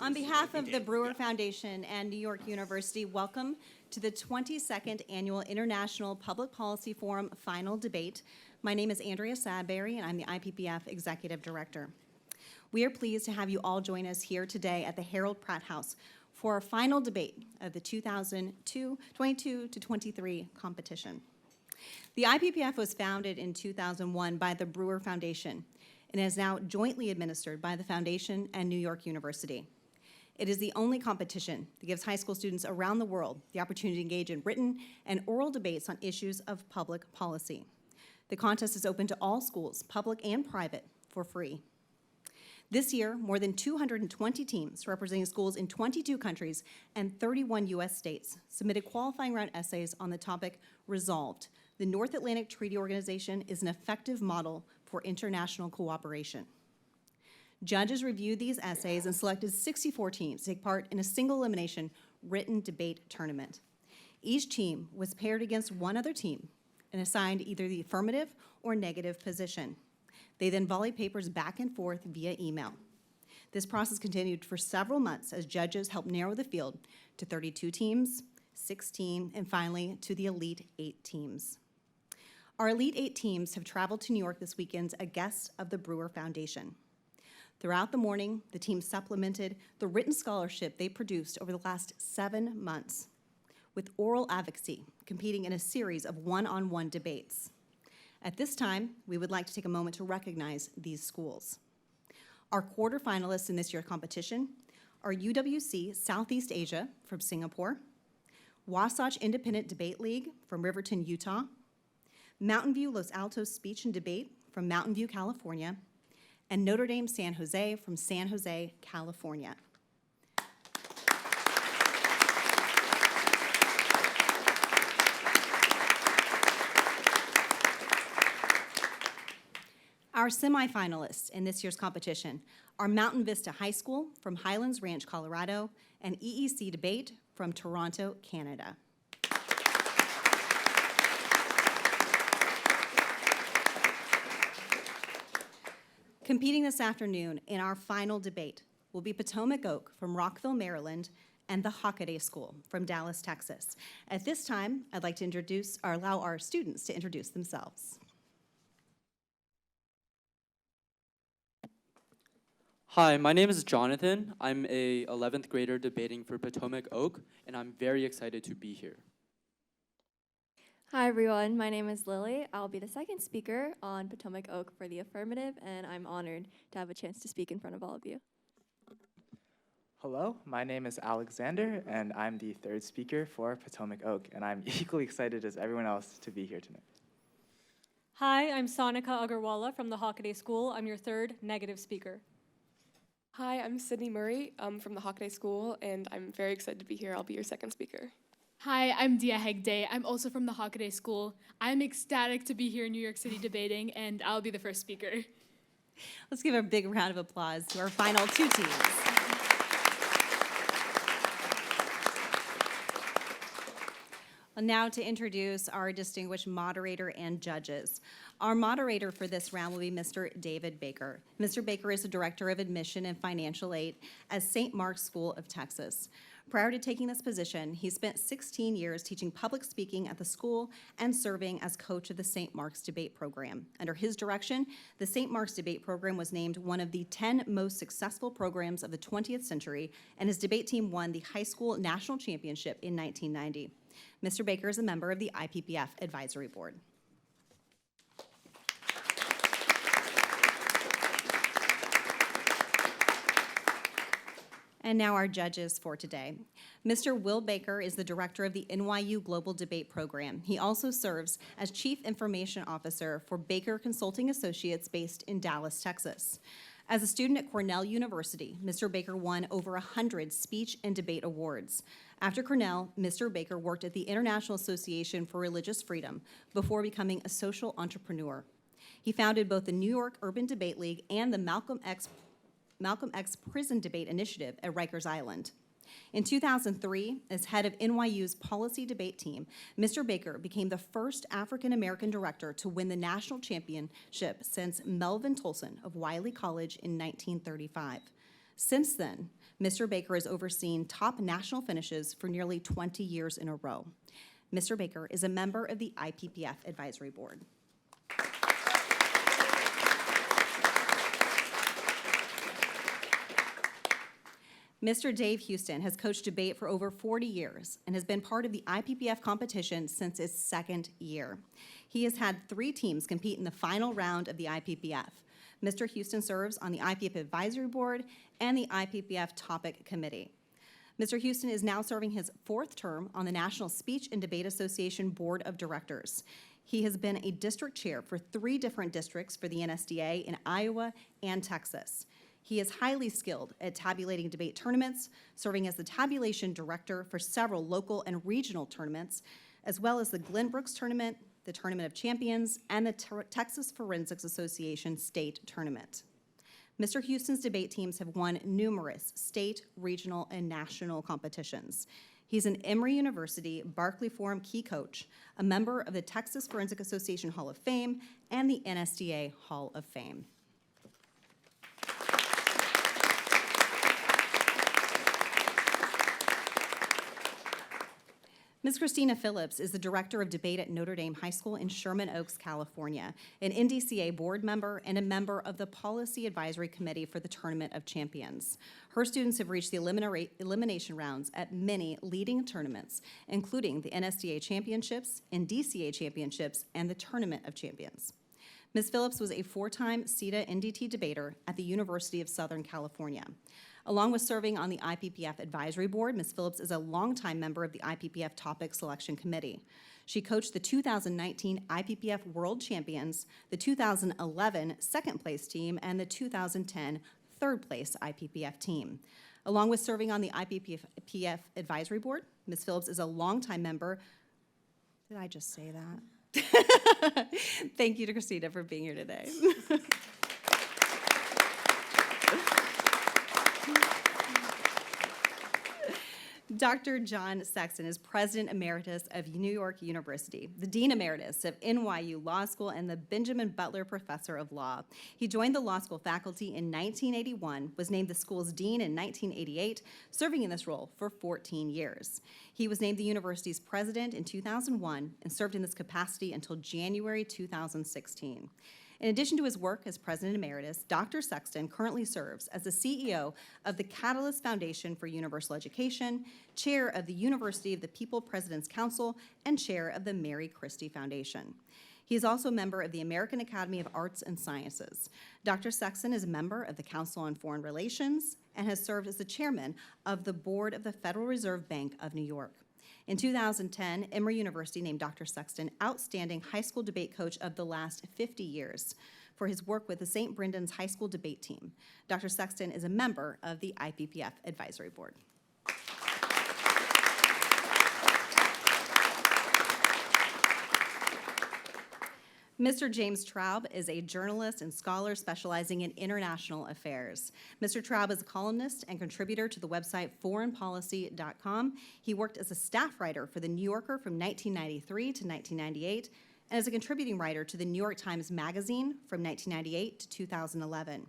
On behalf of the Brewer Foundation and New York University, welcome to the 22nd Annual International Public Policy Forum Final Debate. My name is Andrea Sadberry, and I'm the IPPF Executive Director. We are pleased to have you all join us here today at the Harold Pratt House for our final debate of the 2022 to 23 competition. The IPPF was founded in 2001 by the Brewer Foundation and is now jointly administered by the Foundation and New York University. It is the only competition that gives high school students around the world the opportunity to engage in written and oral debates on issues of public policy. The contest is open to all schools, public and private, for free. This year, more than 220 teams representing schools in 22 countries and 31 U.S. states submitted qualifying round essays on the topic Resolved. The North Atlantic Treaty Organization is an effective model for international cooperation. Judges reviewed these essays and selected 64 teams to take part in a single elimination written debate tournament. Each team was paired against one other team and assigned either the affirmative or negative position. They then volleyed papers back and forth via email. This process continued for several months as judges helped narrow the field to 32 teams, 16, and finally to the Elite 8 teams. Our Elite 8 teams have traveled to New York this weekend as a guest of the Brewer Foundation. Throughout the morning, the team supplemented the written scholarship they produced over the last 7 months with oral advocacy, competing in a series of one-on-one debates. At this time, we would like to take a moment to recognize these schools. Our quarterfinalists in this year's competition are UWC Southeast Asia from Singapore, Wasatch Independent Debate League from Riverton, Utah, Mountain View Los Altos Speech and Debate from Mountain View, California, and Notre Dame San Jose from San Jose, California. Our semifinalists in this year's competition are Mountain Vista High School from Highlands Ranch, Colorado, and EEC Debate from Toronto, Canada. Competing this afternoon in our final debate will be Potomac Oak from Rockville, Maryland, and the Hockaday School from Dallas, Texas. At this time, I'd like to allow our students to introduce themselves. Hi, my name is Jonathan. I'm a 11th grader debating for Potomac Oak, and I'm very excited to be here. Hi everyone, my name is Lily. I'll be the second speaker on Potomac Oak for the affirmative, and I'm honored to have a chance to speak in front of all of you. Hello, my name is Alexander, and I'm the third speaker for Potomac Oak, and I'm equally excited as everyone else to be here tonight. Hi, I'm Sonika Agarwala from the Hockaday School. I'm your third negative speaker. Hi, I'm Sydney Murray from the Hockaday School, and I'm very excited to be here. I'll be your second speaker. Hi, I'm Dia Hegday. I'm also from the Hockaday School. I'm ecstatic to be here in New York City debating, and I'll be the first speaker. Let's give a big round of applause to our final two teams. Now to introduce our distinguished moderator and judges. Our moderator for this round will be Mr. David Baker. Mr. Baker is the Director of Admission and Financial Aid at St. Mark's School of Texas. Prior to taking this position, he spent 16 years teaching public speaking at the school and serving as coach of the St. Mark's Debate Program. Under his direction, the St. Mark's Debate Program was named one of the 10 most successful programs of the 20th century, and his debate team won the high school national championship in 1990. Mr. Baker is a member of the IPPF Advisory Board. And now our judges for today. Mr. Will Baker is the director of the NYU Global Debate Program. He also serves as Chief Information Officer for Baker Consulting Associates based in Dallas, Texas. As a student at Cornell University, Mr. Baker won over 100 speech and debate awards. After Cornell, Mr. Baker worked at the International Association for Religious Freedom before becoming a social entrepreneur. He founded both the New York Urban Debate League and the Malcolm X Prison Debate Initiative at Rikers Island. In 2003, as head of NYU's policy debate team, Mr. Baker became the first African-American director to win the national championship since Melvin Tolson of Wiley College in 1935. Since then, Mr. Baker has overseen top national finishes for nearly 20 years in a row. Mr. Baker is a member of the IPPF Advisory Board. Mr. Dave Houston has coached debate for over 40 years and has been part of the IPPF competition since its second year. He has had 3 teams compete in the final round of the IPPF. Mr. Houston serves on the IPPF Advisory Board and the IPPF Topic Committee. Mr. Houston is now serving his 4th term on the National Speech and Debate Association Board of Directors. He has been a district chair for 3 different districts for the NSDA in Iowa and Texas. He is highly skilled at tabulating debate tournaments, serving as the tabulation director for several local and regional tournaments, as well as the Glen Brooks Tournament, the Tournament of Champions, and the Texas Forensics Association State Tournament. Mr. Houston's debate teams have won numerous state, regional, and national competitions. He's an Emory University Barclay Forum Key Coach, a member of the Texas Forensic Association Hall of Fame, and the NSDA Hall of Fame. Ms. Christina Phillips is the Director of Debate at Notre Dame High School in Sherman Oaks, California, an NDCA board member and a member of the Policy Advisory Committee for the Tournament of Champions. Her students have reached the elimination rounds at many leading tournaments, including the NSDA Championships, NDCA Championships, and the Tournament of Champions. Ms. Phillips was a 4-time CETA NDT debater at the University of Southern California. Along with serving on the IPPF Advisory Board, Ms. Phillips is a longtime member of the IPPF Topic Selection Committee. She coached the 2019 IPPF World Champions, the 2011 second-place team, and the 2010 third-place IPPF team. Along with serving on the IPPF Advisory Board, Ms. Phillips is a longtime member. Did I just say that? Thank you to Christina for being here today. Dr. John Sexton is President Emeritus of New York University, the Dean Emeritus of NYU Law School, and the Benjamin Butler Professor of Law. He joined the law school faculty in 1981, was named the school's dean in 1988, serving in this role for 14 years. He was named the university's president in 2001 and served in this capacity until January 2016. In addition to his work as President Emeritus, Dr. Sexton currently serves as the CEO of the Catalyst Foundation for Universal Education, Chair of the University of the People President's Council, and Chair of the Mary Christie Foundation. He is also a member of the American Academy of Arts and Sciences. Dr. Sexton is a member of the Council on Foreign Relations and has served as the chairman of the board of the Federal Reserve Bank of New York. In 2010, Emory University named Dr. Sexton Outstanding High School Debate Coach of the last 50 years for his work with the St. Brendan's High School Debate Team. Dr. Sexton is a member of the IPPF Advisory Board. Mr. James Traub is a journalist and scholar specializing in international affairs. Mr. Traub is a columnist and contributor to the website foreignpolicy.com. He worked as a staff writer for The New Yorker from 1993 to 1998 and as a contributing writer to the New York Times Magazine from 1998 to 2011.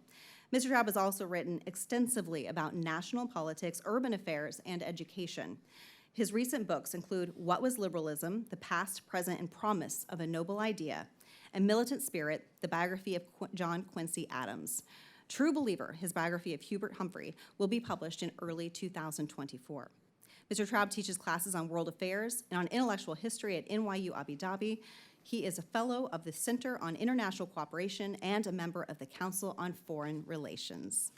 Mr. Traub has also written extensively about national politics, urban affairs, and education. His recent books include What Was Liberalism? The Past, Present, and Promise of a Noble Idea, and Militant Spirit, the biography of John Quincy Adams. True Believer, his biography of Hubert Humphrey, will be published in early 2024. Mr. Traub teaches classes on world affairs and on intellectual history at NYU Abu Dhabi. He is a fellow of the Center on International Cooperation and a member of the Council on Foreign Relations.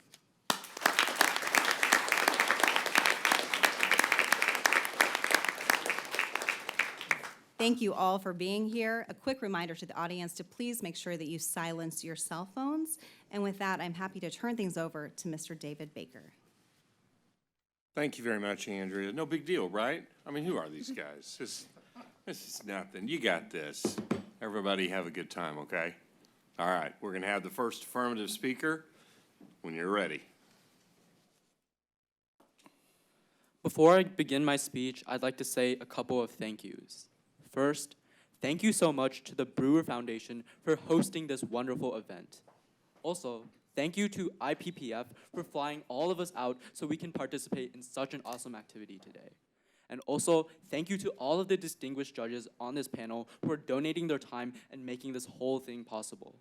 Thank you all for being here. A quick reminder to the audience to please make sure that you silence your cell phones. And with that, I'm happy to turn things over to Mr. David Baker. Thank you very much, Andrea. No big deal, right? I mean, who are these guys? This is nothing. You got this. Everybody have a good time, okay? All right, we're going to have the first affirmative speaker when you're ready. Before I begin my speech, I'd like to say a couple of thank yous. First, thank you so much to the Brewer Foundation for hosting this wonderful event. Also, thank you to IPPF for flying all of us out so we can participate in such an awesome activity today. And also, thank you to all of the distinguished judges on this panel who are donating their time and making this whole thing possible.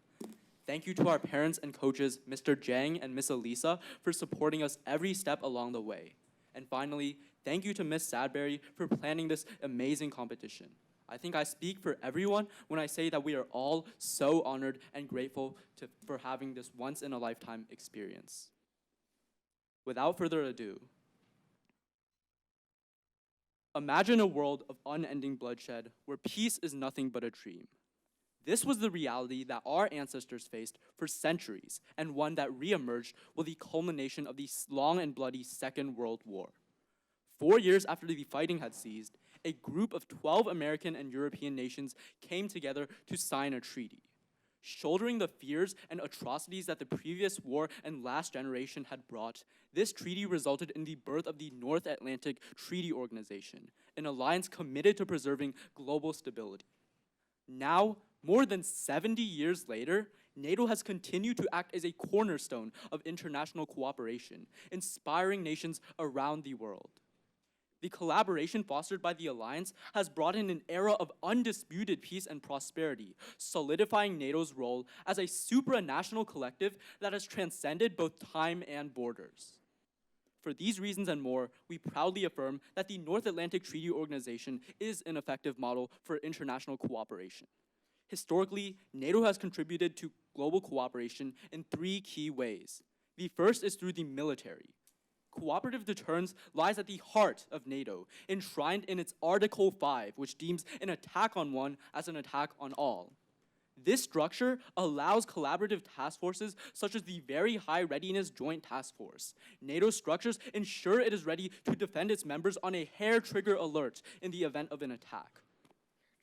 Thank you to our parents and coaches, Mr. Jang and Miss Elisa, for supporting us every step along the way. And finally, thank you to Miss Sadberry for planning this amazing competition. I think I speak for everyone when I say that we are all so honored and grateful for having this once-in-a-lifetime experience. Without further ado, imagine a world of unending bloodshed where peace is nothing but a dream. This was the reality that our ancestors faced for centuries, and one that reemerged with the culmination of the long and bloody Second World War. 4 years after the fighting had ceased, a group of 12 American and European nations came together to sign a treaty. Shouldering the fears and atrocities that the previous war and last generation had brought, this treaty resulted in the birth of the North Atlantic Treaty Organization, an alliance committed to preserving global stability. Now, more than 70 years later, NATO has continued to act as a cornerstone of international cooperation, inspiring nations around the world. The collaboration fostered by the alliance has brought in an era of undisputed peace and prosperity, solidifying NATO's role as a supranational collective that has transcended both time and borders. For these reasons and more, we proudly affirm that the North Atlantic Treaty Organization is an effective model for international cooperation. Historically, NATO has contributed to global cooperation in 3 key ways. The first is through the military. Cooperative deterrence lies at the heart of NATO, enshrined in its Article 5, which deems an attack on one as an attack on all. This structure allows collaborative task forces such as the Very High Readiness Joint Task Force. NATO structures ensure it is ready to defend its members on a hair-trigger alert in the event of an attack.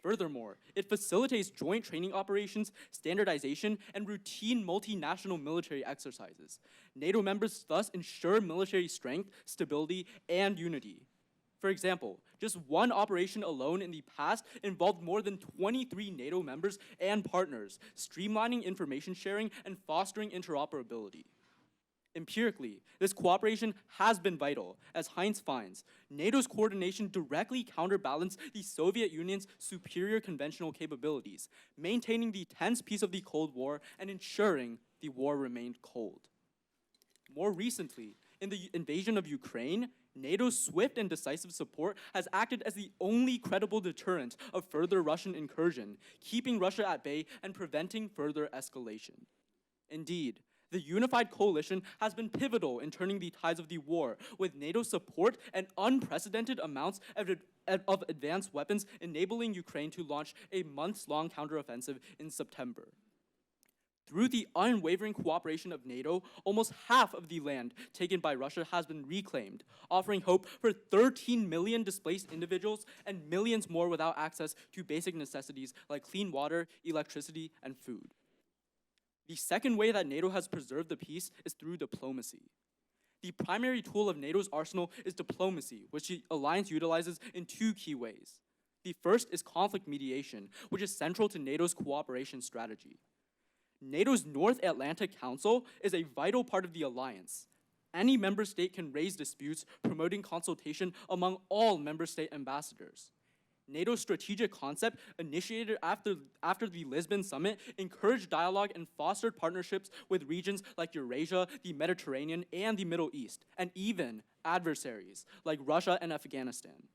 Furthermore, it facilitates joint training operations, standardization, and routine multinational military exercises. NATO members thus ensure military strength, stability, and unity. For example, just one operation alone in the past involved more than 23 NATO members and partners, streamlining information sharing and fostering interoperability. Empirically, this cooperation has been vital. As Heinz finds, NATO's coordination directly counterbalanced the Soviet Union's superior conventional capabilities, maintaining the tense peace of the Cold War and ensuring the war remained cold. More recently, in the invasion of Ukraine, NATO's swift and decisive support has acted as the only credible deterrent of further Russian incursion, keeping Russia at bay and preventing further escalation. Indeed, the unified coalition has been pivotal in turning the tides of the war, with NATO's support and unprecedented amounts of advanced weapons enabling Ukraine to launch a months-long counteroffensive in September. Through the unwavering cooperation of NATO, almost half of the land taken by Russia has been reclaimed, offering hope for 13 million displaced individuals and millions more without access to basic necessities like clean water, electricity, and food. The second way that NATO has preserved the peace is through diplomacy. The primary tool of NATO's arsenal is diplomacy, which the alliance utilizes in 2 key ways. The first is conflict mediation, which is central to NATO's cooperation strategy. NATO's North Atlantic Council is a vital part of the alliance. Any member state can raise disputes, promoting consultation among all member state ambassadors. NATO's strategic concept, initiated after the Lisbon summit, encouraged dialogue and fostered partnerships with regions like Eurasia, the Mediterranean, and the Middle East, and even adversaries like Russia and Afghanistan.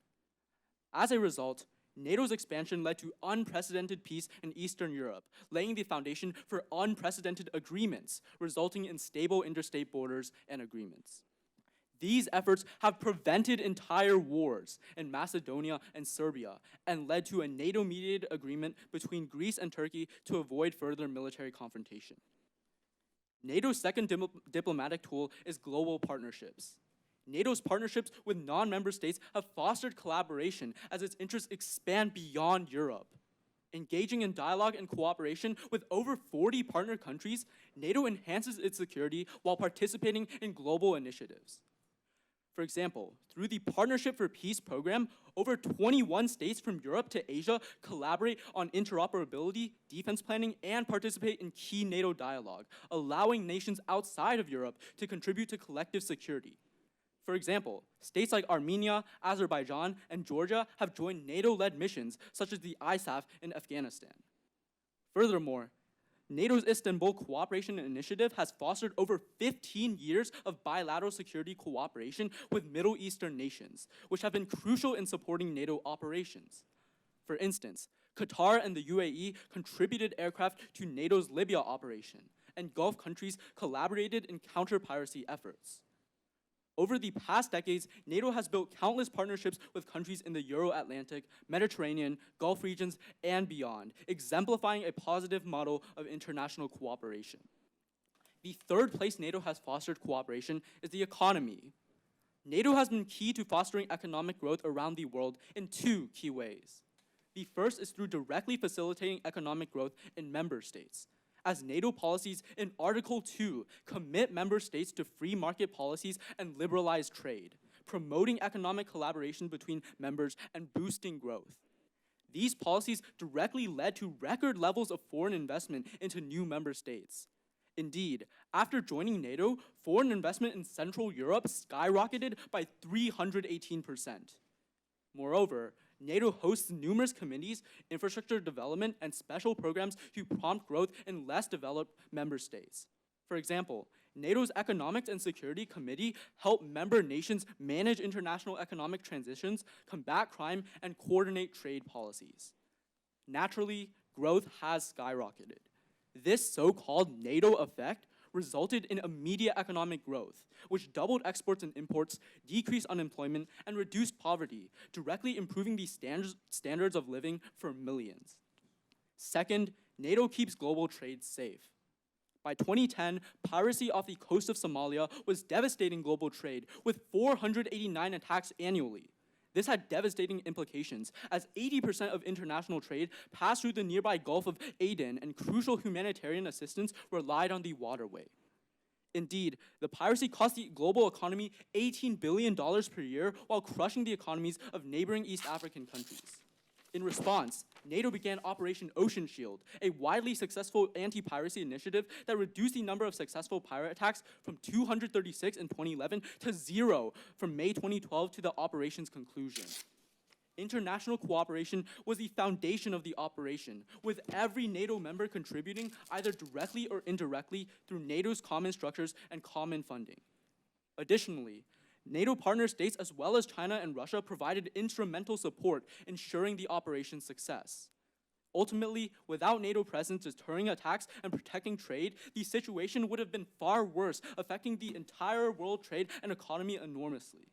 As a result, NATO's expansion led to unprecedented peace in Eastern Europe, laying the foundation for unprecedented agreements, resulting in stable interstate borders and agreements. These efforts have prevented entire wars in Macedonia and Serbia and led to a NATO-mediated agreement between Greece and Turkey to avoid further military confrontation. NATO's second diplomatic tool is global partnerships. NATO's partnerships with non-member states have fostered collaboration as its interests expand beyond Europe. Engaging in dialogue and cooperation with over 40 partner countries, NATO enhances its security while participating in global initiatives. For example, through the Partnership for Peace program, over 21 states from Europe to Asia collaborate on interoperability, defense planning, and participate in key NATO dialogue, allowing nations outside of Europe to contribute to collective security. For example, states like Armenia, Azerbaijan, and Georgia have joined NATO-led missions such as the ISAF in Afghanistan. Furthermore, NATO's Istanbul Cooperation Initiative has fostered over 15 years of bilateral security cooperation with Middle Eastern nations, which have been crucial in supporting NATO operations. For instance, Qatar and the UAE contributed aircraft to NATO's Libya operation, and Gulf countries collaborated in counter-piracy efforts. Over the past decades, NATO has built countless partnerships with countries in the Euro-Atlantic, Mediterranean, Gulf regions, and beyond, exemplifying a positive model of international cooperation. The third place NATO has fostered cooperation is the economy. NATO has been key to fostering economic growth around the world in two key ways. The first is through directly facilitating economic growth in member states, as NATO policies in Article 2 commit member states to free market policies and liberalized trade, promoting economic collaboration between members and boosting growth. These policies directly led to record levels of foreign investment into new member states. Indeed, after joining NATO, foreign investment in Central Europe skyrocketed by 318%. Moreover, NATO hosts numerous committees, infrastructure development, and special programs to prompt growth in less developed member states. For example, NATO's Economics and Security Committee helped member nations manage international economic transitions, combat crime, and coordinate trade policies. Naturally, growth has skyrocketed. This so-called NATO effect resulted in immediate economic growth, which doubled exports and imports, decreased unemployment, and reduced poverty, directly improving the standards of living for millions. Second, NATO keeps global trade safe. By 2010, piracy off the coast of Somalia was devastating global trade, with 489 attacks annually. This had devastating implications, as 80% of international trade passed through the nearby Gulf of Aden, and crucial humanitarian assistance relied on the waterway. Indeed, the piracy cost the global economy $18 billion per year while crushing the economies of neighboring East African countries. In response, NATO began Operation Ocean Shield, a widely successful anti-piracy initiative that reduced the number of successful pirate attacks from 236 in 2011 to 0 from May 2012 to the operation's conclusion. International cooperation was the foundation of the operation, with every NATO member contributing either directly or indirectly through NATO's common structures and common funding. Additionally, NATO partner states as well as China and Russia provided instrumental support, ensuring the operation's success. Ultimately, without NATO presence deterring attacks and protecting trade, the situation would have been far worse, affecting the entire world trade and economy enormously.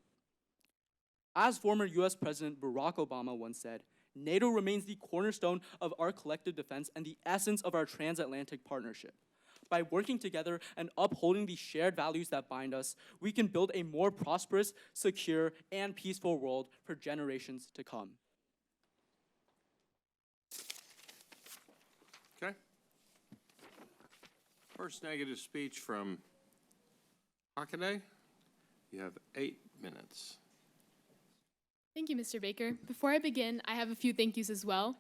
As former US President Barack Obama once said, NATO remains the cornerstone of our collective defense and the essence of our transatlantic partnership. By working together and upholding the shared values that bind us, we can build a more prosperous, secure, and peaceful world for generations to come. Okay. First negative speech from Hockaday. You have 8 minutes. Thank you, Mr. Baker. Before I begin, I have a few thank yous as well.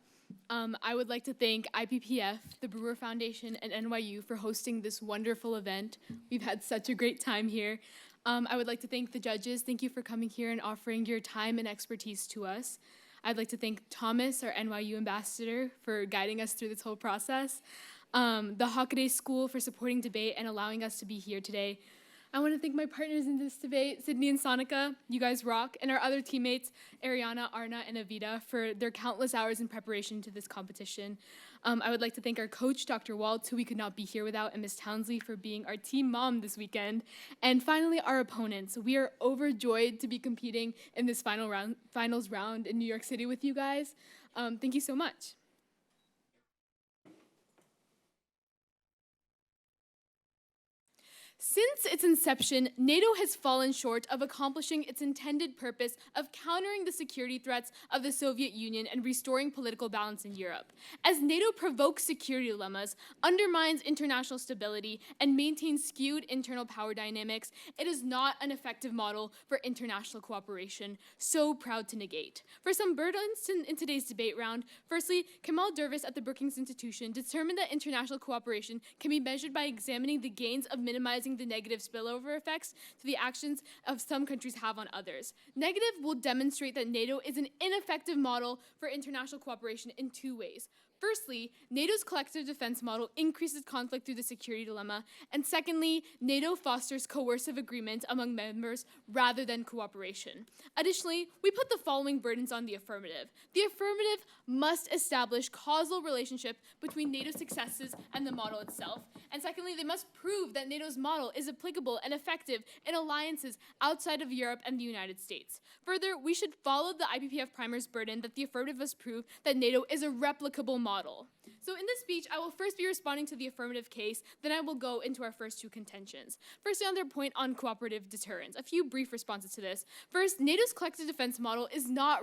I would like to thank IPPF, the Brewer Foundation, and NYU for hosting this wonderful event. We've had such a great time here. I would like to thank the judges. Thank you for coming here and offering your time and expertise to us. I'd like to thank Thomas, our NYU ambassador, for guiding us through this whole process. The Hockaday School for supporting debate and allowing us to be here today. I want to thank my partners in this debate, Sydney and Sonika, you guys rock, and our other teammates, Ariana, Arna, and Avita, for their countless hours in preparation to this competition. I would like to thank our coach, Dr. Waltz, who we could not be here without, and Ms. Townsley for being our team mom this weekend. And finally, our opponents. We are overjoyed to be competing in this finals round in New York City with you guys. Thank you so much. Since its inception, NATO has fallen short of accomplishing its intended purpose of countering the security threats of the Soviet Union and restoring political balance in Europe. As NATO provokes security dilemmas, undermines international stability, and maintains skewed internal power dynamics, it is not an effective model for international cooperation, so proud to negate. For some burdens in today's debate round, firstly, Kemal Dervis at the Brookings Institution determined that international cooperation can be measured by examining the gains of minimizing the negative spillover effects to the actions of some countries have on others. Negative will demonstrate that NATO is an ineffective model for international cooperation in two ways. Firstly, NATO's collective defense model increases conflict through the security dilemma, and secondly, NATO fosters coercive agreement among members rather than cooperation. Additionally, we put the following burdens on the affirmative. The affirmative must establish causal relationship between NATO's successes and the model itself. And secondly, they must prove that NATO's model is applicable and effective in alliances outside of Europe and the United States. Further, we should follow the IPPF primer's burden that the affirmative must prove that NATO is a replicable model. So in this speech, I will first be responding to the affirmative case, then I will go into our first two contentions. Firstly, on their point on cooperative deterrence, a few brief responses to this. First, NATO's collective defense model is not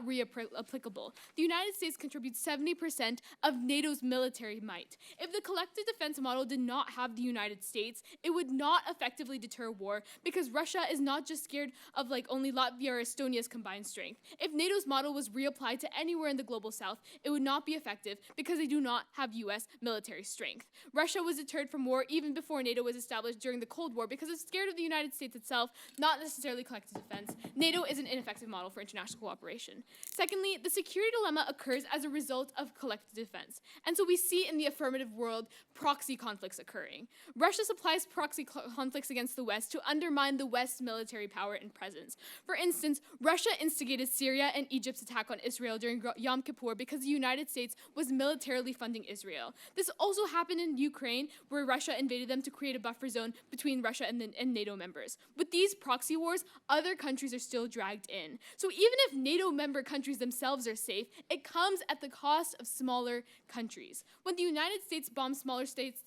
applicable. The United States contributes 70% of NATO's military might. If the collective defense model did not have the United States, it would not effectively deter war because Russia is not just scared of only Latvia or Estonia's combined strength. If NATO's model was reapplied to anywhere in the global south, it would not be effective because they do not have U.S. military strength. Russia was deterred from war even before NATO was established during the Cold War because it's scared of the United States itself, not necessarily collective defense. NATO is an ineffective model for international cooperation. Secondly, the security dilemma occurs as a result of collective defense. And so we see in the affirmative world proxy conflicts occurring. Russia supplies proxy conflicts against the West to undermine the West's military power and presence. For instance, Russia instigated Syria and Egypt's attack on Israel during Yom Kippur because the United States was militarily funding Israel. This also happened in Ukraine, where Russia invaded them to create a buffer zone between Russia and NATO members. With these proxy wars, other countries are still dragged in. So even if NATO member countries themselves are safe, it comes at the cost of smaller countries. When the United States bombs smaller states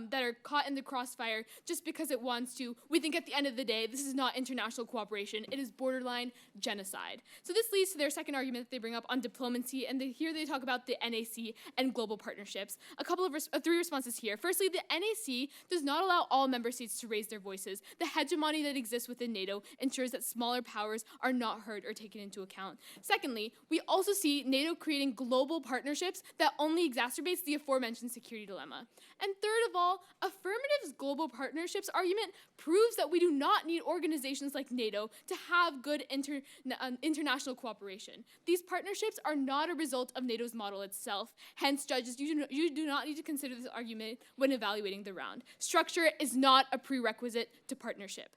that are caught in the crossfire just because it wants to, we think at the end of the day, this is not international cooperation, it is borderline genocide. So this leads to their second argument that they bring up on diplomacy, and here they talk about the NAC and global partnerships. A couple of three responses here. Firstly, the NAC does not allow all member states to raise their voices. The hegemony that exists within NATO ensures that smaller powers are not heard or taken into account. Secondly, we also see NATO creating global partnerships that only exacerbates the aforementioned security dilemma. And third of all, affirmative's global partnerships argument proves that we do not need organizations like NATO to have good international cooperation. These partnerships are not a result of NATO's model itself. Hence, judges, you do not need to consider this argument when evaluating the round. Structure is not a prerequisite to partnership.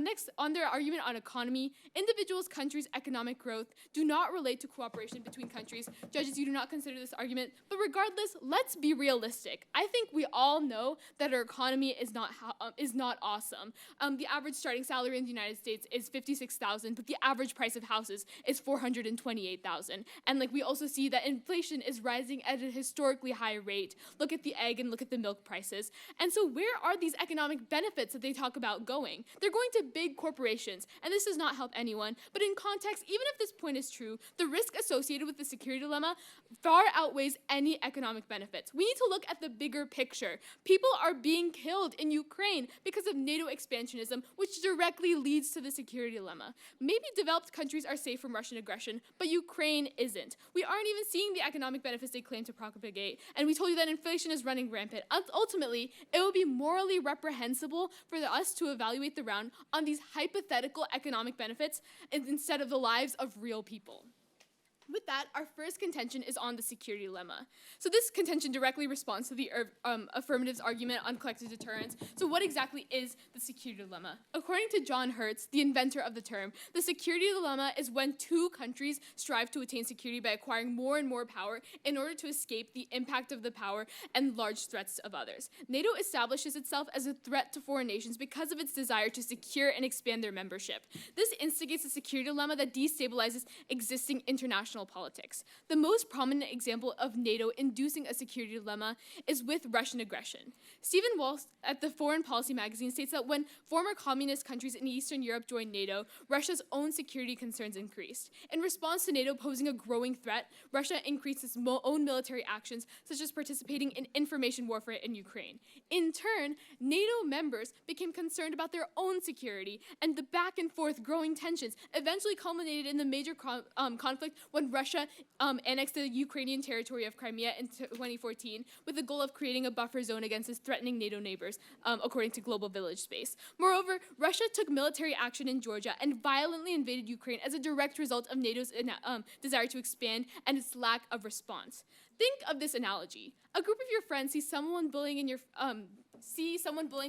Next, on their argument on economy, individuals' countries' economic growth do not relate to cooperation between countries. Judges, you do not consider this argument, but regardless, let's be realistic. I think we all know that our economy is not awesome. The average starting salary in the United States is $56,000, but the average price of houses is $428,000. And we also see that inflation is rising at a historically high rate. Look at the egg and look at the milk prices. And so where are these economic benefits that they talk about going? They're going to big corporations, and this does not help anyone. But in context, even if this point is true, the risk associated with the security dilemma far outweighs any economic benefits. We need to look at the bigger picture. People are being killed in Ukraine because of NATO expansionism, which directly leads to the security dilemma. Maybe developed countries are safe from Russian aggression, but Ukraine isn't. We aren't even seeing the economic benefits they claim to propagate, and we told you that inflation is running rampant. Ultimately, it would be morally reprehensible for us to evaluate the round on these hypothetical economic benefits instead of the lives of real people. With that, our first contention is on the security dilemma. So this contention directly responds to the affirmative's argument on collective deterrence. So what exactly is the security dilemma? According to John Hertz, the inventor of the term, the security dilemma is when two countries strive to attain security by acquiring more and more power in order to escape the impact of the power and large threats of others. NATO establishes itself as a threat to foreign nations because of its desire to secure and expand their membership. This instigates a security dilemma that destabilizes existing international international politics. The most prominent example of NATO inducing a security dilemma is with Russian aggression. Stephen Walsh at the Foreign Policy magazine states that when former communist countries in Eastern Europe joined NATO, Russia's own security concerns increased. In response to NATO posing a growing threat, Russia increased its own military actions, such as participating in information warfare in Ukraine. In turn, NATO members became concerned about their own security, and the back and forth growing tensions eventually culminated in the major conflict when Russia annexed the Ukrainian territory of Crimea in 2014 with the goal of creating a buffer zone against its threatening NATO neighbors, according to Global Village Space. Moreover, Russia took military action in Georgia and violently invaded Ukraine as a direct result of NATO's desire to expand and its lack of response. Think of this analogy. A group of your friends sees someone bullying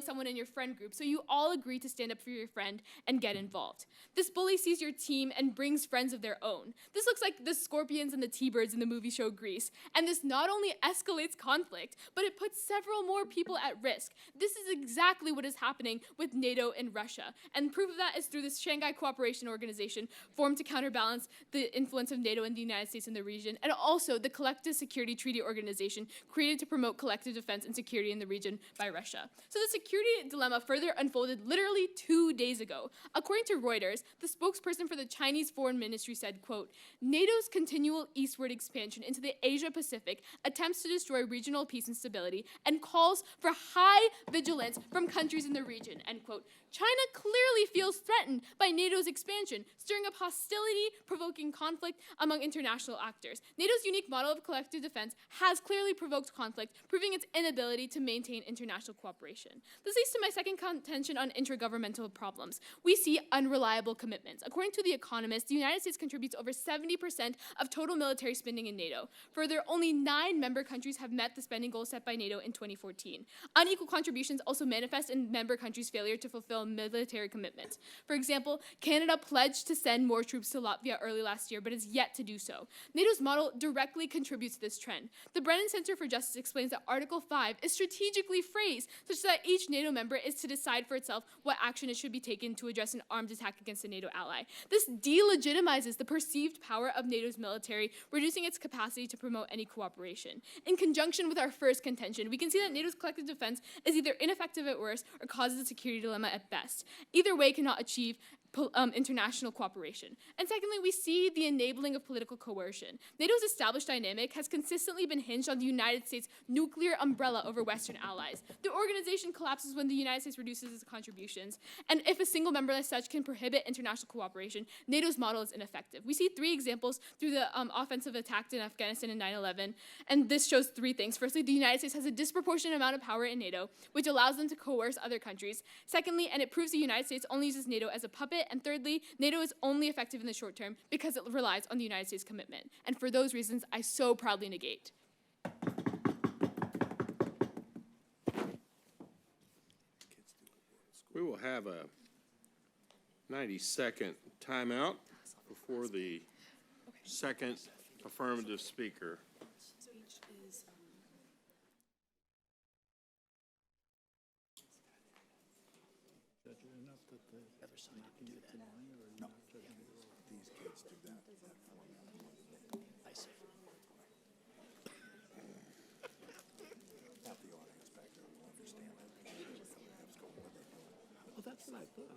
someone in your friend group, so you all agree to stand up for your friend and get involved. This bully sees your team and brings friends of their own. This looks like the Scorpions and the T-Birds in the movie show Grease, and this not only escalates conflict, but it puts several more people at risk. This is exactly what is happening with NATO and Russia, and proof of that is through this Shanghai Cooperation Organization formed to counterbalance the influence of NATO and the United States in the region, and also the Collective Security Treaty Organization created to promote collective defense and security in the region by Russia. So the security dilemma further unfolded literally 2 days ago. According to Reuters, the spokesperson for the Chinese Foreign Ministry said, quote, NATO's continual eastward expansion into the Asia-Pacific attempts to destroy regional peace and stability and calls for high vigilance from countries in the region, end quote. China clearly feels threatened by NATO's expansion, stirring up hostility, provoking conflict among international actors. NATO's unique model of collective defense has clearly provoked conflict, proving its inability to maintain international cooperation. This leads to my second contention on intergovernmental problems. We see unreliable commitments. According to The Economist, the United States contributes over 70% of total military spending in NATO. Further, only 9 member countries have met the spending goal set by NATO in 2014. Unequal contributions also manifest in member countries' failure to fulfill military commitments. For example, Canada pledged to send more troops to Latvia early last year, but is yet to do so. NATO's model directly contributes to this trend. The Brennan Center for Justice explains that Article 5 is strategically phrased such that each NATO member is to decide for itself what action it should be taken to address an armed attack against a NATO ally. This delegitimizes the perceived power of NATO's military, reducing its capacity to promote any cooperation. In conjunction with our first contention, we can see that NATO's collective defense is either ineffective at worst or causes a security dilemma at best. Either way cannot achieve international cooperation. And secondly, we see the enabling of political coercion. NATO's established dynamic has consistently been hinged on the United States' nuclear umbrella over Western allies. The organization collapses when the United States reduces its contributions, and if a single member as such can prohibit international cooperation, NATO's model is ineffective. We see 3 examples through the offensive attack in Afghanistan in 9/11, and this shows 3 things. Firstly, the United States has a disproportionate amount of power in NATO, which allows them to coerce other countries. Secondly, and it proves the United States only uses NATO as a puppet. And thirdly, NATO is only effective in the short term because it relies on the United States' commitment. And for those reasons, I so proudly negate. We will have a 90-second timeout before the second affirmative speaker. That's what I thought.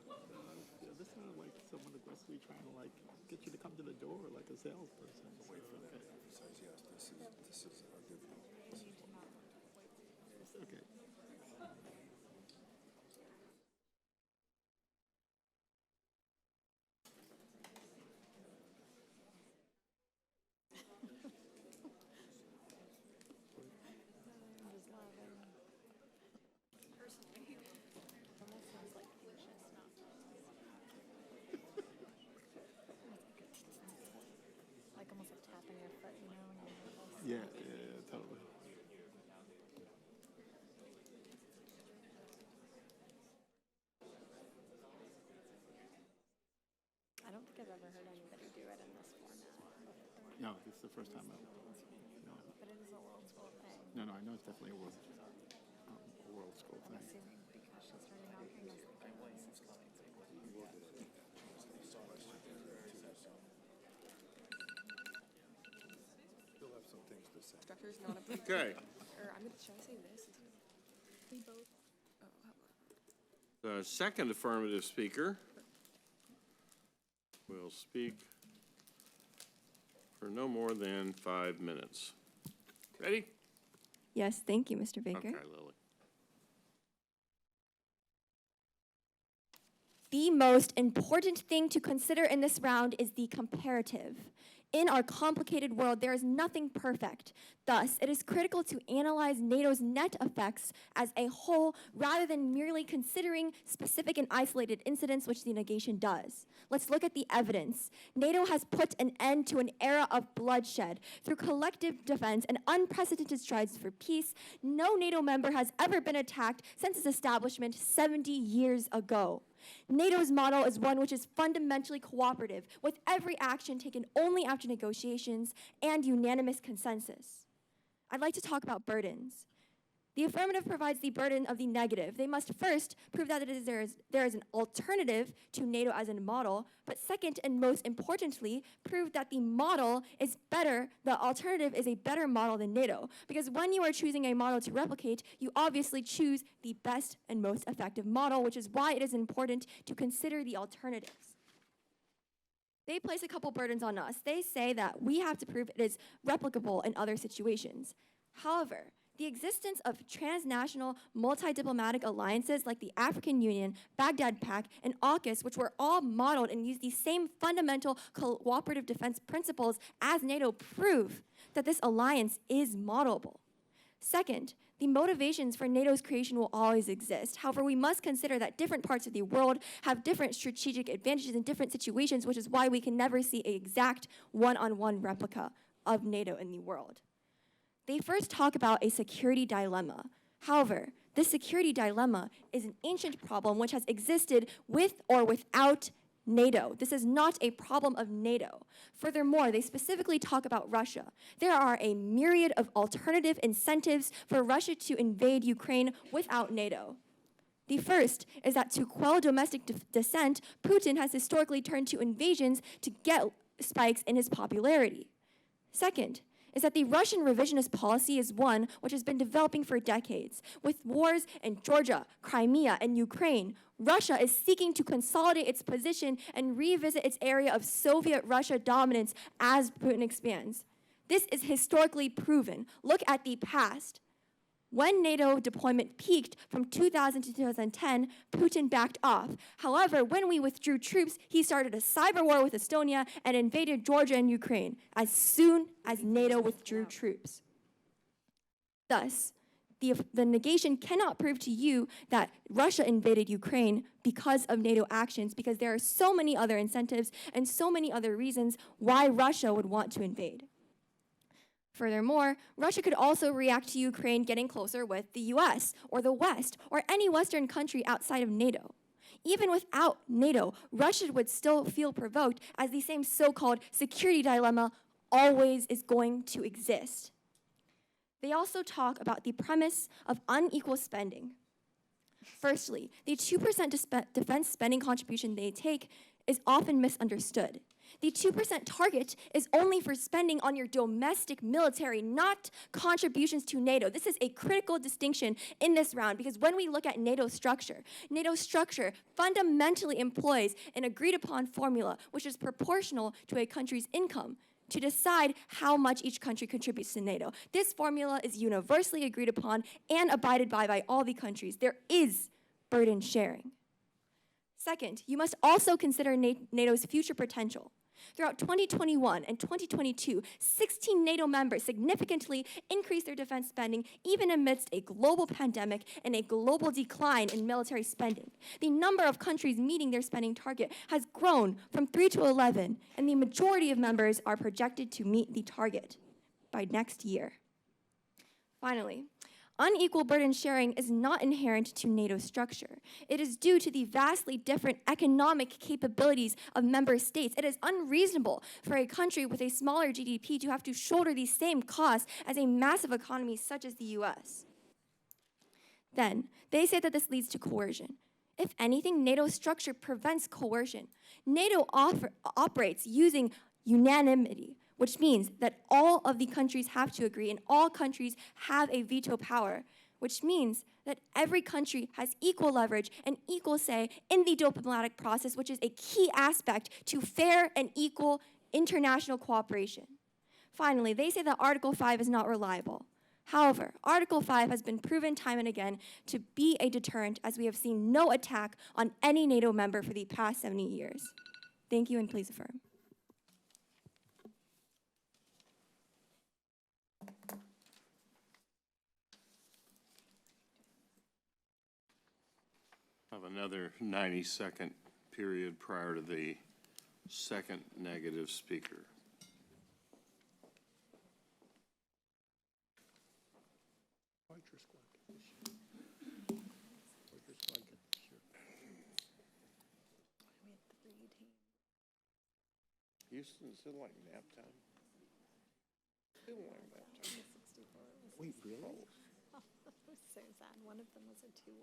This is like someone aggressively trying to like get you to come to the door like a salesperson. Wait for that. Says yes. This is our good. Okay. Yeah, totally. I don't think I've ever heard anybody do it in this format. No, this is the first time ever. No. But it is a world school thing. No, I know it's definitely a world school thing. I'm assuming because she's starting off in this. Jennifer's not a Okay. Or should I say this? They both. The second affirmative speaker will speak for no more than 5 minutes. Ready? Yes, thank you, Mr. Baker. Okay, Lily. The most important thing to consider in this round is the comparative. In our complicated world, there is nothing perfect. Thus, it is critical to analyze NATO's net effects as a whole rather than merely considering specific and isolated incidents, which the negation does. Let's look at the evidence. NATO has put an end to an era of bloodshed. Through collective defense and unprecedented strides for peace, no NATO member has ever been attacked since its establishment 70 years ago. NATO's model is one which is fundamentally cooperative, with every action taken only after negotiations and unanimous consensus. I'd like to talk about burdens. The affirmative provides the burden of the negative. They must first prove that there is an alternative to NATO as a model, but second and most importantly, prove that the model is better, the alternative is a better model than NATO. Because when you are choosing a model to replicate, you obviously choose the best and most effective model, which is why it is important to consider the alternatives. They place a couple burdens on us. They say that we have to prove it is replicable in other situations. However, the existence of transnational multi-diplomatic alliances like the African Union, Baghdad Pact, and AUKUS, which were all modeled and use the same fundamental cooperative defense principles as NATO, prove that this alliance is modelable. Second, the motivations for NATO's creation will always exist. However, we must consider that different parts of the world have different strategic advantages in different situations, which is why we can never see an exact one-on-one replica of NATO in the world. They first talk about a security dilemma. However, this security dilemma is an ancient problem which has existed with or without NATO. This is not a problem of NATO. Furthermore, they specifically talk about Russia. There are a myriad of alternative incentives for Russia to invade Ukraine without NATO. The first is that to quell domestic dissent, Putin has historically turned to invasions to get spikes in his popularity. Second, is that the Russian revisionist policy is one which has been developing for decades. With wars in Georgia, Crimea, and Ukraine, Russia is seeking to consolidate its position and revisit its area of Soviet Russia dominance as Putin expands. This is historically proven. Look at the past. When NATO deployment peaked from 2000 to 2010, Putin backed off. However, when we withdrew troops, he started a cyber war with Estonia and invaded Georgia and Ukraine as soon as NATO withdrew troops. Thus, the negation cannot prove to you that Russia invaded Ukraine because of NATO actions, because there are so many other incentives and so many other reasons why Russia would want to invade. Furthermore, Russia could also react to Ukraine getting closer with the US or the West or any Western country outside of NATO. Even without NATO, Russia would still feel provoked as the same so-called security dilemma always is going to exist. They also talk about the premise of unequal spending. Firstly, the 2% defense spending contribution they take is often misunderstood. The 2% target is only for spending on your domestic military, not contributions to NATO. This is a critical distinction in this round because when we look at NATO structure fundamentally employs an agreed upon formula which is proportional to a country's income to decide how much each country contributes to NATO. This formula is universally agreed upon and abided by all the countries. There is burden sharing. Second, you must also consider NATO's future potential. Throughout 2021 and 2022, 16 NATO members significantly increased their defense spending even amidst a global pandemic and a global decline in military spending. The number of countries meeting their spending target has grown from 3 to 11, and the majority of members are projected to meet the target by next year. Finally, unequal burden sharing is not inherent to NATO structure. It is due to the vastly different economic capabilities of member states. It is unreasonable for a country with a smaller GDP to have to shoulder the same costs as a massive economy such as the US. Then, they say that this leads to coercion. If anything, NATO structure prevents coercion. NATO operates using unanimity, which means that all of the countries have to agree and all countries have a veto power, which means that every country has equal leverage and equal say in the diplomatic process, which is a key aspect to fair and equal international cooperation. Finally, they say that Article 5 is not reliable. However, Article 5 has been proven time and again to be a deterrent, as we have seen no attack on any NATO member for the past 70 years. Thank you, and please affirm. Have another 90-second period prior to the second negative speaker. Houston, is it like nap time? Still like nap time. Wait, really? So sad. One of them was a 2-1,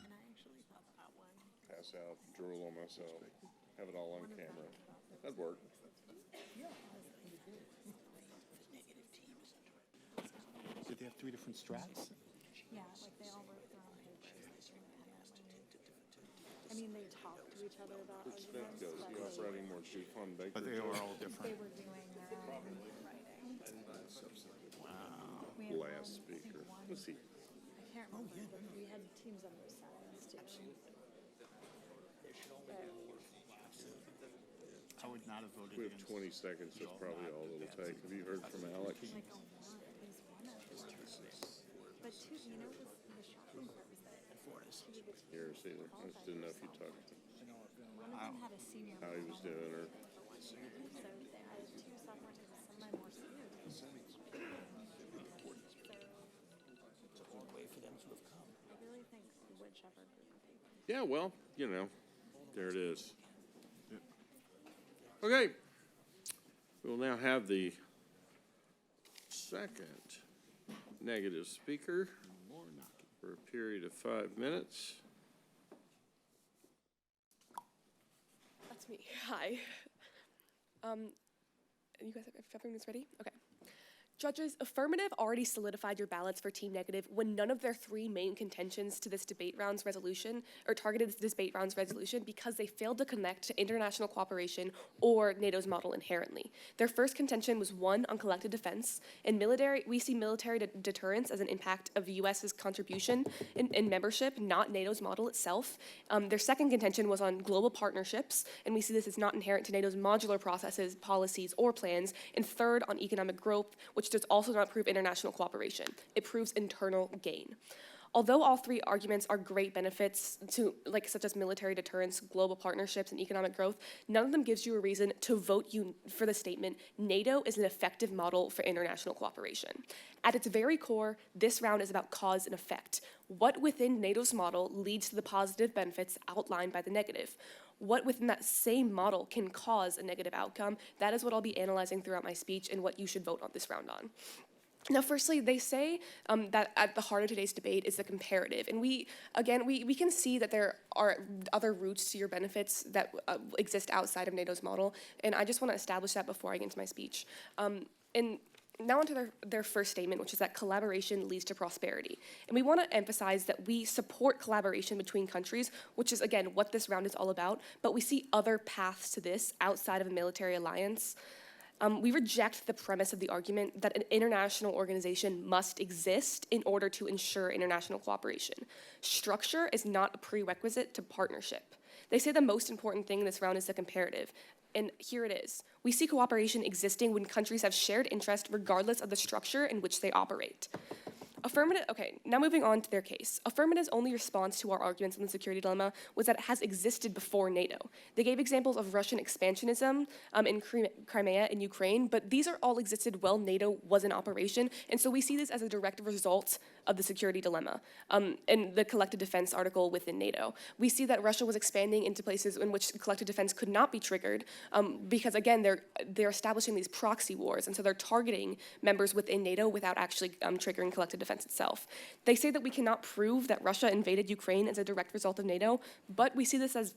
and I actually thought that one. Pass out, drool on myself, have it all on camera. That'd work. Did they have 3 different strats? Yeah, like they all wrote their own papers. I mean, they talked to each other about Which that arguments, goes, but you off writing more too fun, Baker. But they were all they different. were doing their own writing. Wow. We had Last I think speaker. one- Let's see. I can't remember, but we had teams on both sides too. I would not have voted We have against. 20 seconds, that's probably all it'll take. Have you heard from Alex? Like, oh my God, he's one of them. But two, you know, the shocking part was that Here, see, I just didn't know if you talked, one of them had a senior. how he was doing, or So they had 2 sophomores and some of my more senior. It's a long way for them to have come. I really think the Wood Shepherd group of people. yeah, well, you know, there it is. Okay, we will now have the second negative speaker for a period of 5 minutes. That's me. Hi. You guys, if everyone's ready? Okay. Judges, affirmative already solidified your ballots for Team Negative when none of their 3 main contentions to this debate round's resolution, or targeted this debate round's resolution, because they failed to connect to international cooperation or NATO's model inherently. Their first contention was 1 on collective defense. In military, we see military deterrence as an impact of the U.S.'s contribution in membership, not NATO's model itself. Their second contention was on global partnerships, and we see this as not inherent to NATO's modular processes, policies, or plans. And third, on economic growth, which does also not prove international cooperation. It proves internal gain. Although all 3 arguments are great benefits to, such as military deterrence, global partnerships, and economic growth, none of them gives you a reason to vote for the statement, NATO is an effective model for international cooperation. At its very core, this round is about cause and effect. What within NATO's model leads to the positive benefits outlined by the negative? What within that same model can cause a negative outcome? That is what I'll be analyzing throughout my speech and what you should vote on this round on. Now, firstly, they say that at the heart of today's debate is the comparative. And we can see that there are other routes to your benefits that exist outside of NATO's model. And I just want to establish that before I get into my speech. And now onto their first statement, which is that collaboration leads to prosperity. And we want to emphasize that we support collaboration between countries, which is, again, what this round is all about. But we see other paths to this outside of a military alliance. We reject the premise of the argument that an international organization must exist in order to ensure international cooperation. Structure is not a prerequisite to partnership. They say the most important thing in this round is the comparative. And here it is. We see cooperation existing when countries have shared interest regardless of the structure in which they operate. Now moving on to their case. Affirmative's only response to our arguments on the security dilemma was that it has existed before NATO. They gave examples of Russian expansionism in Crimea and Ukraine, but these are all existed while NATO was in operation, and so we see this as a direct result of the security dilemma in the collective defense article within NATO. We see that Russia was expanding into places in which collective defense could not be triggered because, again, they're establishing these proxy wars, and so they're targeting members within NATO without actually triggering collective defense itself. They say that we cannot prove that Russia invaded Ukraine as a direct result of NATO, but we see this as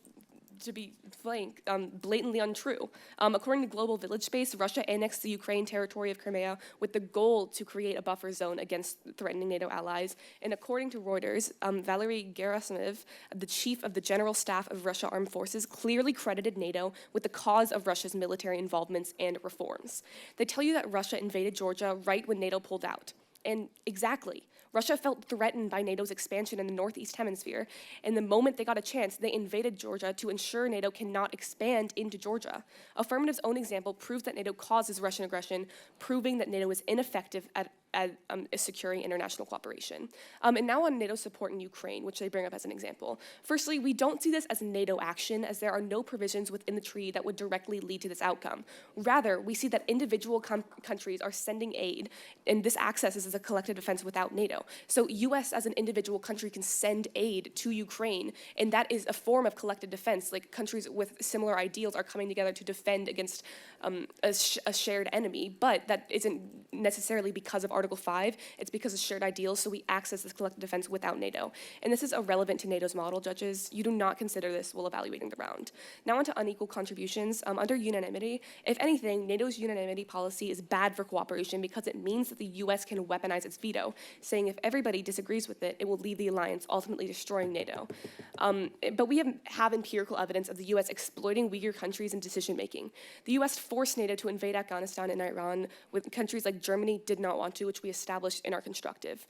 to be frank, blatantly untrue. According to Global Village Space, Russia annexed the Ukraine territory of Crimea with the goal to create a buffer zone against threatening NATO allies. And according to Reuters, Valery Gerasimov, the chief of the General Staff of Russia Armed Forces, clearly credited NATO with the cause of Russia's military involvements and reforms. They tell you that Russia invaded Georgia right when NATO pulled out. And exactly. Russia felt threatened by NATO's expansion in the Northeast Hemisphere, and the moment they got a chance, they invaded Georgia to ensure NATO cannot expand into Georgia. Affirmative's own example proves that NATO causes Russian aggression, proving that NATO is ineffective at securing international cooperation. And now on NATO support in Ukraine, which they bring up as an example. Firstly, we don't see this as NATO action, as there are no provisions within the treaty that would directly lead to this outcome. Rather, we see that individual countries are sending aid, and this access is a collective defense without NATO. So US as an individual country can send aid to Ukraine, and that is a form of collective defense. Like countries with similar ideals are coming together to defend against a shared enemy, but that isn't necessarily because of Article 5, it's because of shared ideals, so we access this collective defense without NATO. And this is irrelevant to NATO's model, judges. You do not consider this while evaluating the round. Now onto unequal contributions. Under unanimity, if anything, NATO's unanimity policy is bad for cooperation because it means that the US can weaponize its veto, saying if everybody disagrees with it, it will leave the alliance, ultimately destroying NATO. But we have empirical evidence of the US exploiting weaker countries in decision-making. The US forced NATO to invade Afghanistan and Iran, with countries like Germany did not want to, which we established in our constructive.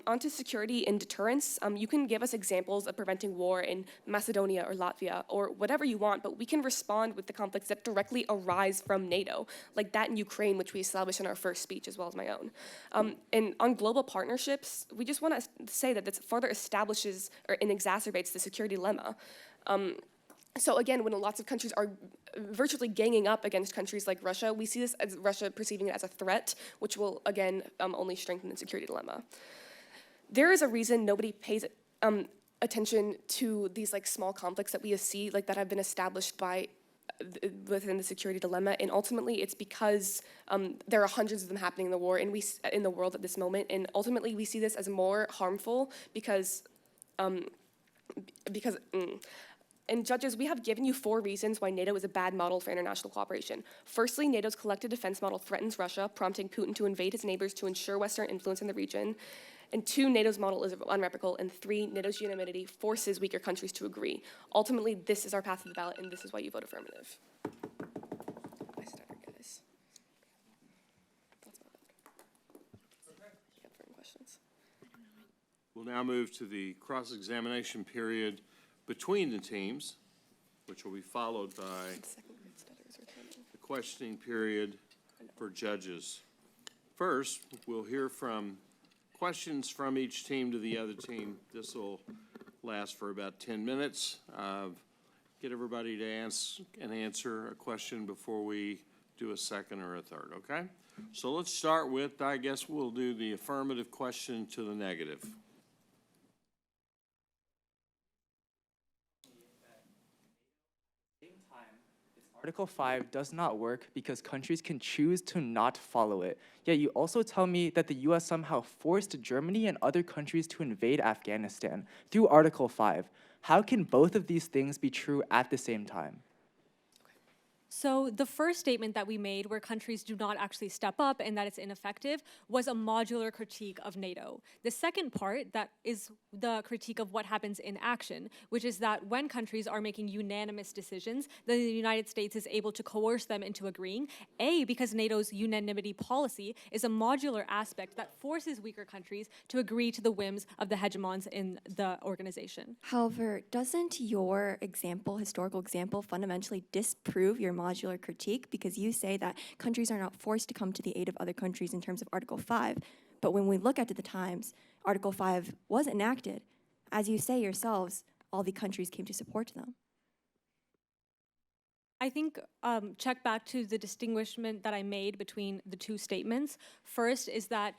Onto security and deterrence, you can give us examples of preventing war in Macedonia or Latvia or whatever you want, but we can respond with the conflicts that directly arise from NATO, like that in Ukraine, which we established in our first speech as well as my own. And on global partnerships, we just want to say that this further establishes and exacerbates the security dilemma. So again, when lots of countries are virtually ganging up against countries like Russia, we see this as Russia perceiving it as a threat, which will, again, only strengthen the security dilemma. There is a reason nobody pays attention to these like small conflicts that we see, like that have been established by within the security dilemma, and ultimately it's because there are hundreds of them happening in the war, and in the world at this moment, and ultimately we see this as more harmful because. And judges, we have given you 4 reasons why NATO is a bad model for international cooperation. Firstly, NATO's collective defense model threatens Russia, prompting Putin to invade his neighbors to ensure Western influence in the region. And 2, NATO's model is unreplicable. And 3, NATO's unanimity forces weaker countries to agree. Ultimately, this is our path to the ballot, and this is why you vote affirmative. I started, guys. That's about it. You have further questions? We'll now move to the cross-examination period between the teams, which will be followed by the questioning period for judges. First, we'll hear from questions from each team to the other team. This will last for about 10 minutes. Get everybody to answer a question before we do a second or a third, okay? So let's start with, I guess we'll do the affirmative question to the negative. Article 5 does not work because countries can choose to not follow it. Yet you also tell me that the US somehow forced Germany and other countries to invade Afghanistan through Article 5. How can both of these things be true at the same time? So the first statement that we made, where countries do not actually step up and that it's ineffective, was a modular critique of NATO. The second part, that is the critique of what happens in action, which is that when countries are making unanimous decisions, then the United States is able to coerce them into agreeing, because NATO's unanimity policy is a modular aspect that forces weaker countries to agree to the whims of the hegemons in the organization. However, doesn't your historical example, fundamentally disprove your modular critique, because you say that countries are not forced to come to the aid of other countries in terms of Article 5. But when we look at the times, Article 5 was enacted. As you say yourselves, all the countries came to support them. I think check back to the distinguishment that I made between the two statements. First is that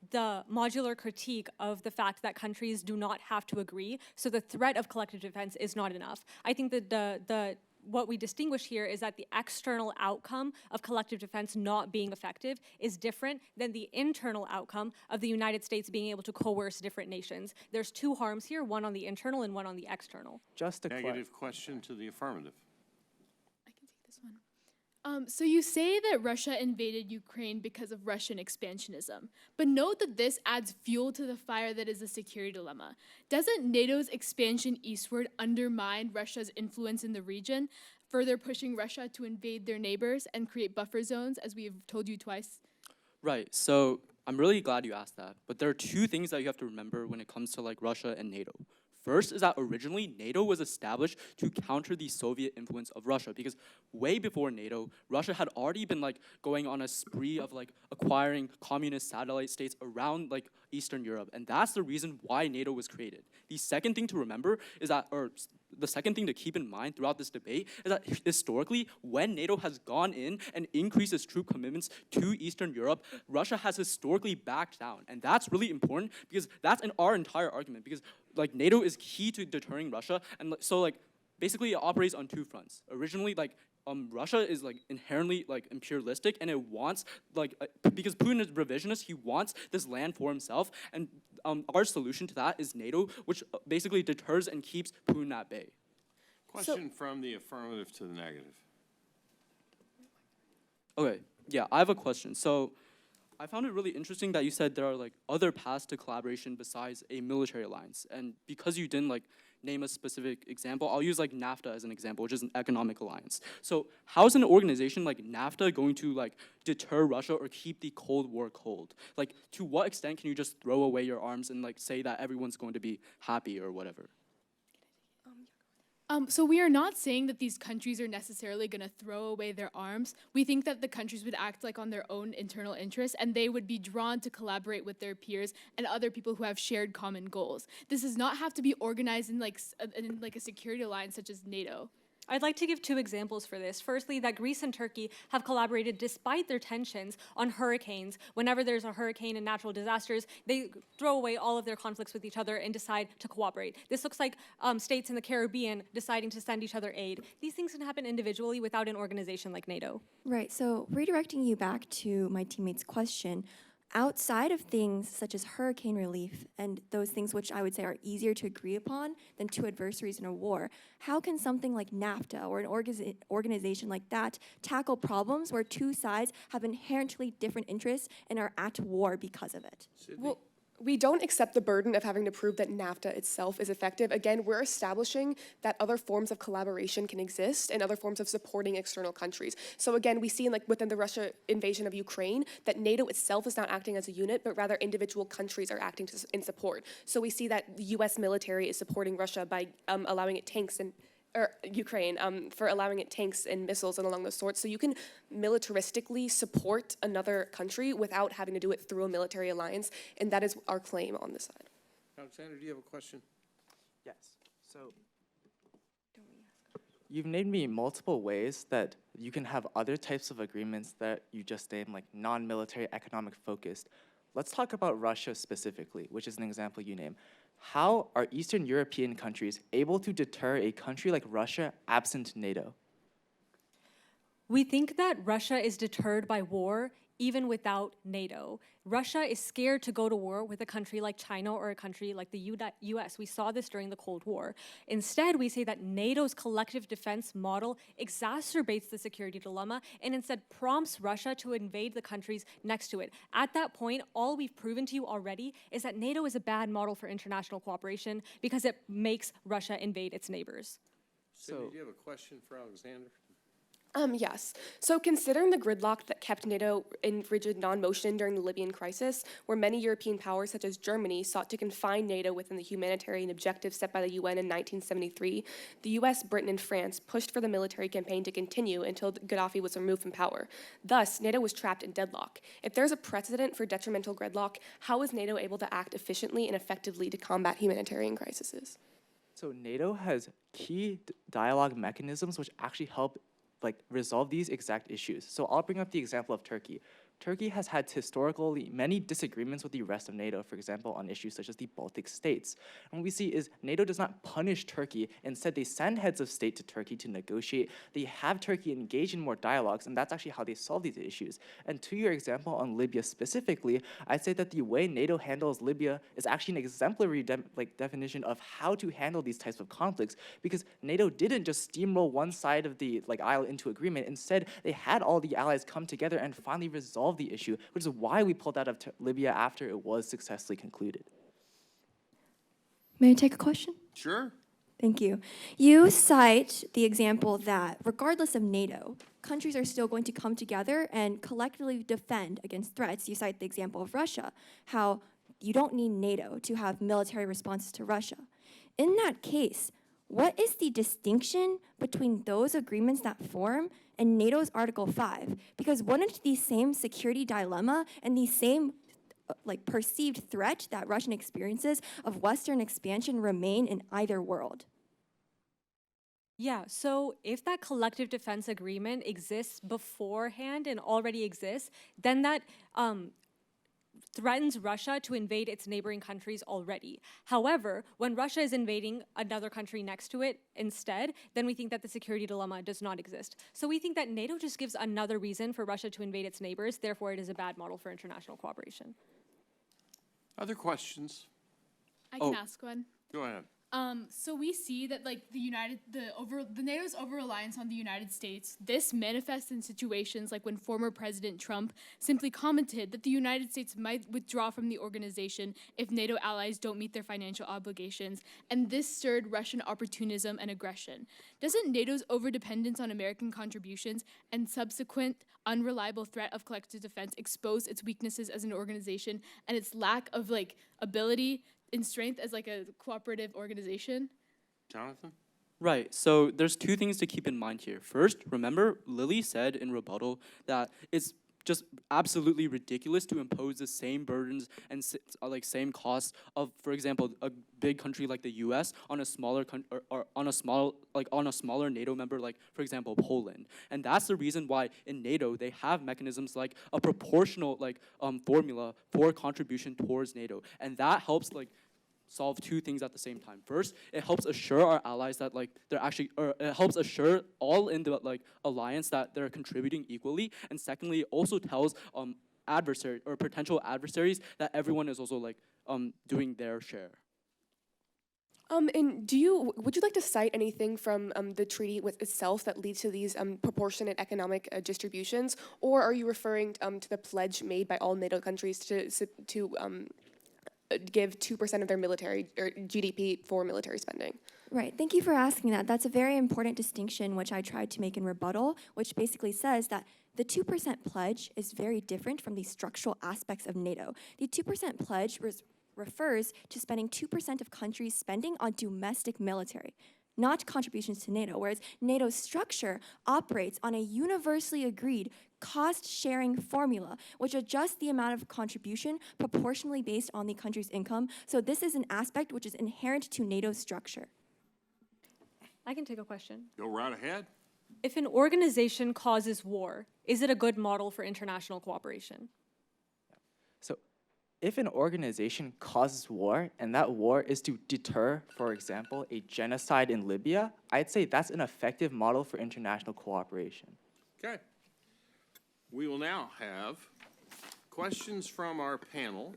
the modular critique of the fact that countries do not have to agree, so the threat of collective defense is not enough. I think that the what we distinguish here is that the external outcome of collective defense not being effective is different than the internal outcome of the United States being able to coerce different nations. There's two harms here, one on the internal and one on the external. Just a Negative question to the affirmative. I can take this one. So you say that Russia invaded Ukraine because of Russian expansionism, but note that this adds fuel to the fire that is the security dilemma. Doesn't NATO's expansion eastward undermine Russia's influence in the region, further pushing Russia to invade their neighbors and create buffer zones, as we have told you twice? Right, so I'm really glad you asked that, but there are two things that you have to remember when it comes to like Russia and NATO. First is that originally NATO was established to counter the Soviet influence of Russia, because way before NATO, Russia had already been like going on a spree of like acquiring communist satellite states around like Eastern Europe, and that's the reason why NATO was created. The second thing to remember is that, or the second thing to keep in mind throughout this debate is that historically, when NATO has gone in and increased its troop commitments to Eastern Europe, Russia has historically backed down. And that's really important because that's in our entire argument, because like NATO is key to deterring Russia. And so like basically it operates on two fronts. Originally, like Russia is like inherently like imperialistic, and it wants like because Putin is revisionist, he wants this land for himself, and our solution to that is NATO, which basically deters and keeps Putin at bay. Question from the affirmative to the negative. Okay, yeah, I have a question. So I found it really interesting that you said there are like other paths to collaboration besides a military alliance, and because you didn't like name a specific example, I'll use like NAFTA as an example, which is an economic alliance. So how is an organization like NAFTA going to like deter Russia or keep the Cold War cold? Like to what extent can you just throw away your arms and like say that everyone's going to be happy or whatever? So we are not saying that these countries are necessarily going to throw away their arms. We think that the countries would act like on their own internal interests, and they would be drawn to collaborate with their peers and other people who have shared common goals. This does not have to be organized in like a security alliance such as NATO. I'd like to give two examples for this. Firstly, that Greece and Turkey have collaborated despite their tensions on hurricanes. Whenever there's a hurricane and natural disasters, they throw away all of their conflicts with each other and decide to cooperate. This looks like states in the Caribbean deciding to send each other aid. These things can happen individually without an organization like NATO. Right, so redirecting you back to my teammate's question, outside of things such as hurricane relief and those things which I would say are easier to agree upon than two adversaries in a war, how can something like NAFTA or an organization like that tackle problems where two sides have inherently different interests and are at war because of it? Well, we don't accept the burden of having to prove that NAFTA itself is effective. Again, we're establishing that other forms of collaboration can exist and other forms of supporting external countries. So again, we see within the Russia invasion of Ukraine that NATO itself is not acting as a unit, but rather individual countries are acting in support. So we see that the U.S. military is supporting Russia by allowing it tanks and Ukraine for allowing it tanks and missiles and along those sorts. So you can militaristically support another country without having to do it through a military alliance, and that is our claim on this side. Alexander, do you have a question? Yes. So you've named me multiple ways that you can have other types of agreements that you just named, like non-military economic focused. Let's talk about Russia specifically, which is an example you name. How are Eastern European countries able to deter a country like Russia absent NATO? We think that Russia is deterred by war even without NATO. Russia is scared to go to war with a country like China or a country like the US. We saw this during the Cold War. Instead, we say that NATO's collective defense model exacerbates the security dilemma and instead prompts Russia to invade the countries next to it. At that point, all we've proven to you already is that NATO is a bad model for international cooperation because it makes Russia invade its neighbors. Sydney, do you have a question for Alexander? Yes. So considering the gridlock that kept NATO in rigid non-motion during the Libyan crisis, where many European powers such as Germany sought to confine NATO within the humanitarian objectives set by the UN in 1973, the US, Britain, and France pushed for the military campaign to continue until Gaddafi was removed from power. Thus, NATO was trapped in deadlock. If there's a precedent for detrimental gridlock, how is NATO able to act efficiently and effectively to combat humanitarian crises? So NATO has key dialogue mechanisms which actually help resolve these exact issues. So I'll bring up the example of Turkey. Turkey has had historically many disagreements with the rest of NATO, for example, on issues such as the Baltic states. And what we see is NATO does not punish Turkey. Instead, they send heads of state to Turkey to negotiate. They have Turkey engage in more dialogues, and that's actually how they solve these issues. And to your example on Libya specifically, I'd say that the way NATO handles Libya is actually an exemplary definition of how to handle these types of conflicts, because NATO didn't just steamroll one side of the aisle into agreement. Instead, they had all the allies come together and finally resolve the issue, which is why we pulled out of Libya after it was successfully concluded. May I take a question? Sure. Thank you. You cite the example that regardless of NATO, countries are still going to come together and collectively defend against threats. You cite the example of Russia, how you don't need NATO to have military responses to Russia. In that case, what is the distinction between those agreements that form and NATO's Article 5? Because wouldn't the same security dilemma and the same perceived threat that Russian experiences of Western expansion remain in either world? Yeah, so if that collective defense agreement exists beforehand and already exists, then that threatens Russia to invade its neighboring countries already. However, when Russia is invading another country next to it instead, then we think that the security dilemma does not exist. So we think that NATO just gives another reason for Russia to invade its neighbors, therefore it is a bad model for international cooperation. Other questions? I can ask one. Go ahead. So we see that the NATO's over-reliance on the United States, this manifests in situations like when former President Trump simply commented that the United States might withdraw from the organization if NATO allies don't meet their financial obligations, and this stirred Russian opportunism and aggression. Doesn't NATO's overdependence on American contributions and subsequent unreliable threat of collective defense expose its weaknesses as an organization and its lack of ability in strength as a cooperative organization? Jonathan? Right, so there's two things to keep in mind here. First, remember Lily said in rebuttal that it's just absolutely ridiculous to impose the same burdens and same costs of, for example, a big country like the U.S. on a smaller or on a smaller NATO member, like for example Poland. And that's the reason why in NATO they have mechanisms like a proportional formula for contribution towards NATO, and that helps solve two things at the same time. First, it helps assure our allies that they're actually, or it helps assure all in the alliance that they're contributing equally. And secondly, it also tells adversary or potential adversaries that everyone is also doing their share. And would you like to cite anything from the treaty with itself that leads to these proportionate economic distributions, or are you referring to the pledge made by all NATO countries to give 2% of their military or GDP for military spending? Right, thank you for asking that. That's a very important distinction, which I tried to make in rebuttal, which basically says that the 2% pledge is very different from the structural aspects of NATO. The 2% pledge refers to spending 2% of countries' spending on domestic military, not contributions to NATO, whereas NATO's structure operates on a universally agreed cost-sharing formula, which adjusts the amount of contribution proportionally based on the country's income. So this is an aspect which is inherent to NATO's structure. I can take a question. Go right ahead. If an organization causes war, is it a good model for international cooperation? So if an organization causes war, and that war is to deter, for example, a genocide in Libya, I'd say that's an effective model for international cooperation. Okay. We will now have questions from our panel,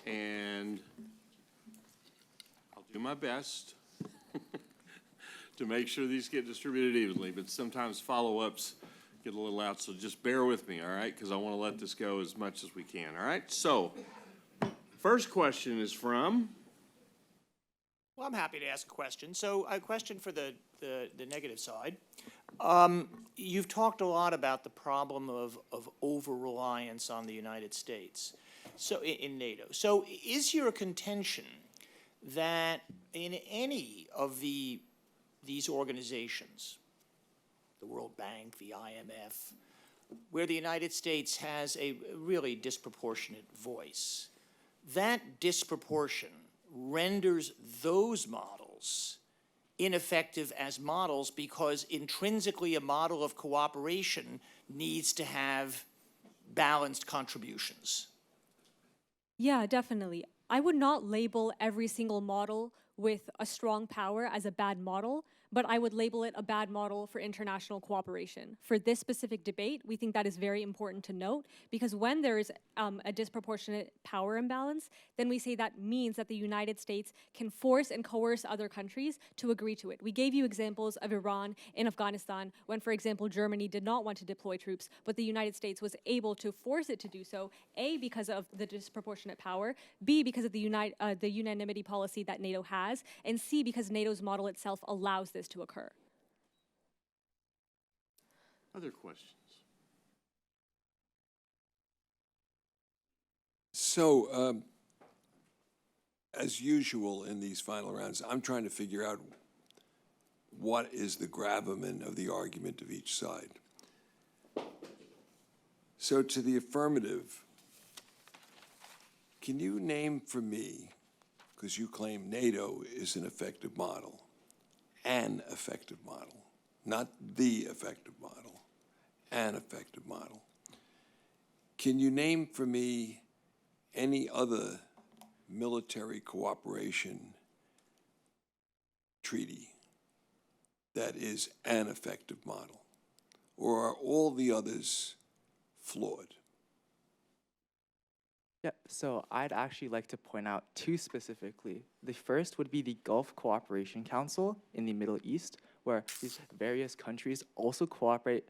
and I'll do my best to make sure these get distributed evenly, but sometimes follow-ups get a little out, so just bear with me, all right? Because I want to let this go as much as we can, all right? So, first question is from? Well, I'm happy to ask a question. So, a question for the negative side. You've talked a lot about the problem of over-reliance on the United States in NATO. So, is your contention that in any of these organizations, the World Bank, the IMF, where the United States has a really disproportionate voice, that disproportion renders those models ineffective as models because intrinsically a model of cooperation needs to have balanced contributions? Yeah, definitely. I would not label every single model with a strong power as a bad model, but I would label it a bad model for international cooperation. For this specific debate, we think that is very important to note, because when there is a disproportionate power imbalance, then we say that means that the United States can force and coerce other countries to agree to it. We gave you examples of Iran and Afghanistan when, for example, Germany did not want to deploy troops, but the United States was able to force it to do so, A, because of the disproportionate power, B, because of the unanimity policy that NATO has, and C, because NATO's model itself allows this to occur. Other questions? So, as usual in these final rounds, I'm trying to figure out what is the gravamen of the argument of each side. So to the affirmative, can you name for me, because you claim NATO is an effective model, an effective model, not the effective model, an effective model. Can you name for me any other military cooperation treaty that is an effective model? Or are all the others flawed? Yep, so I'd actually like to point out two specifically. The first would be the Gulf Cooperation Council in the Middle East, where these various countries also cooperate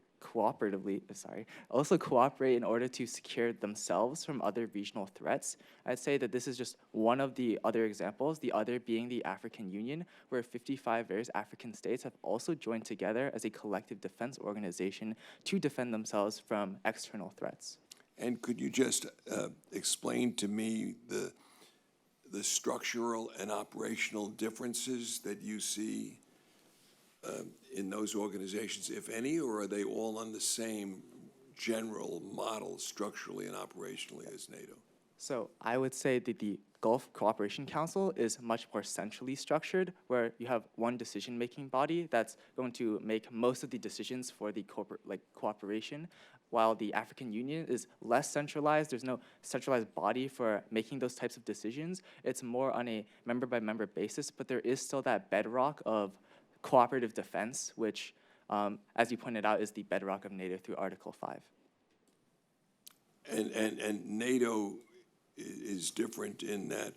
in order to secure themselves from other regional threats. I'd say that this is just one of the other examples, the other being the African Union, where 55 various African states have also joined together as a collective defense organization to defend themselves from external threats. And could you just explain to me the structural and operational differences that you see in those organizations, if any, or are they all on the same general model structurally and operationally as NATO? So I would say that the Gulf Cooperation Council is much more centrally structured, where you have one decision-making body that's going to make most of the decisions for the cooperation, while the African Union is less centralized. There's no centralized body for making those types of decisions. It's more on a member-by-member basis, but there is still that bedrock of cooperative defense, which, as you pointed out, is the bedrock of NATO through Article 5. And NATO is different in that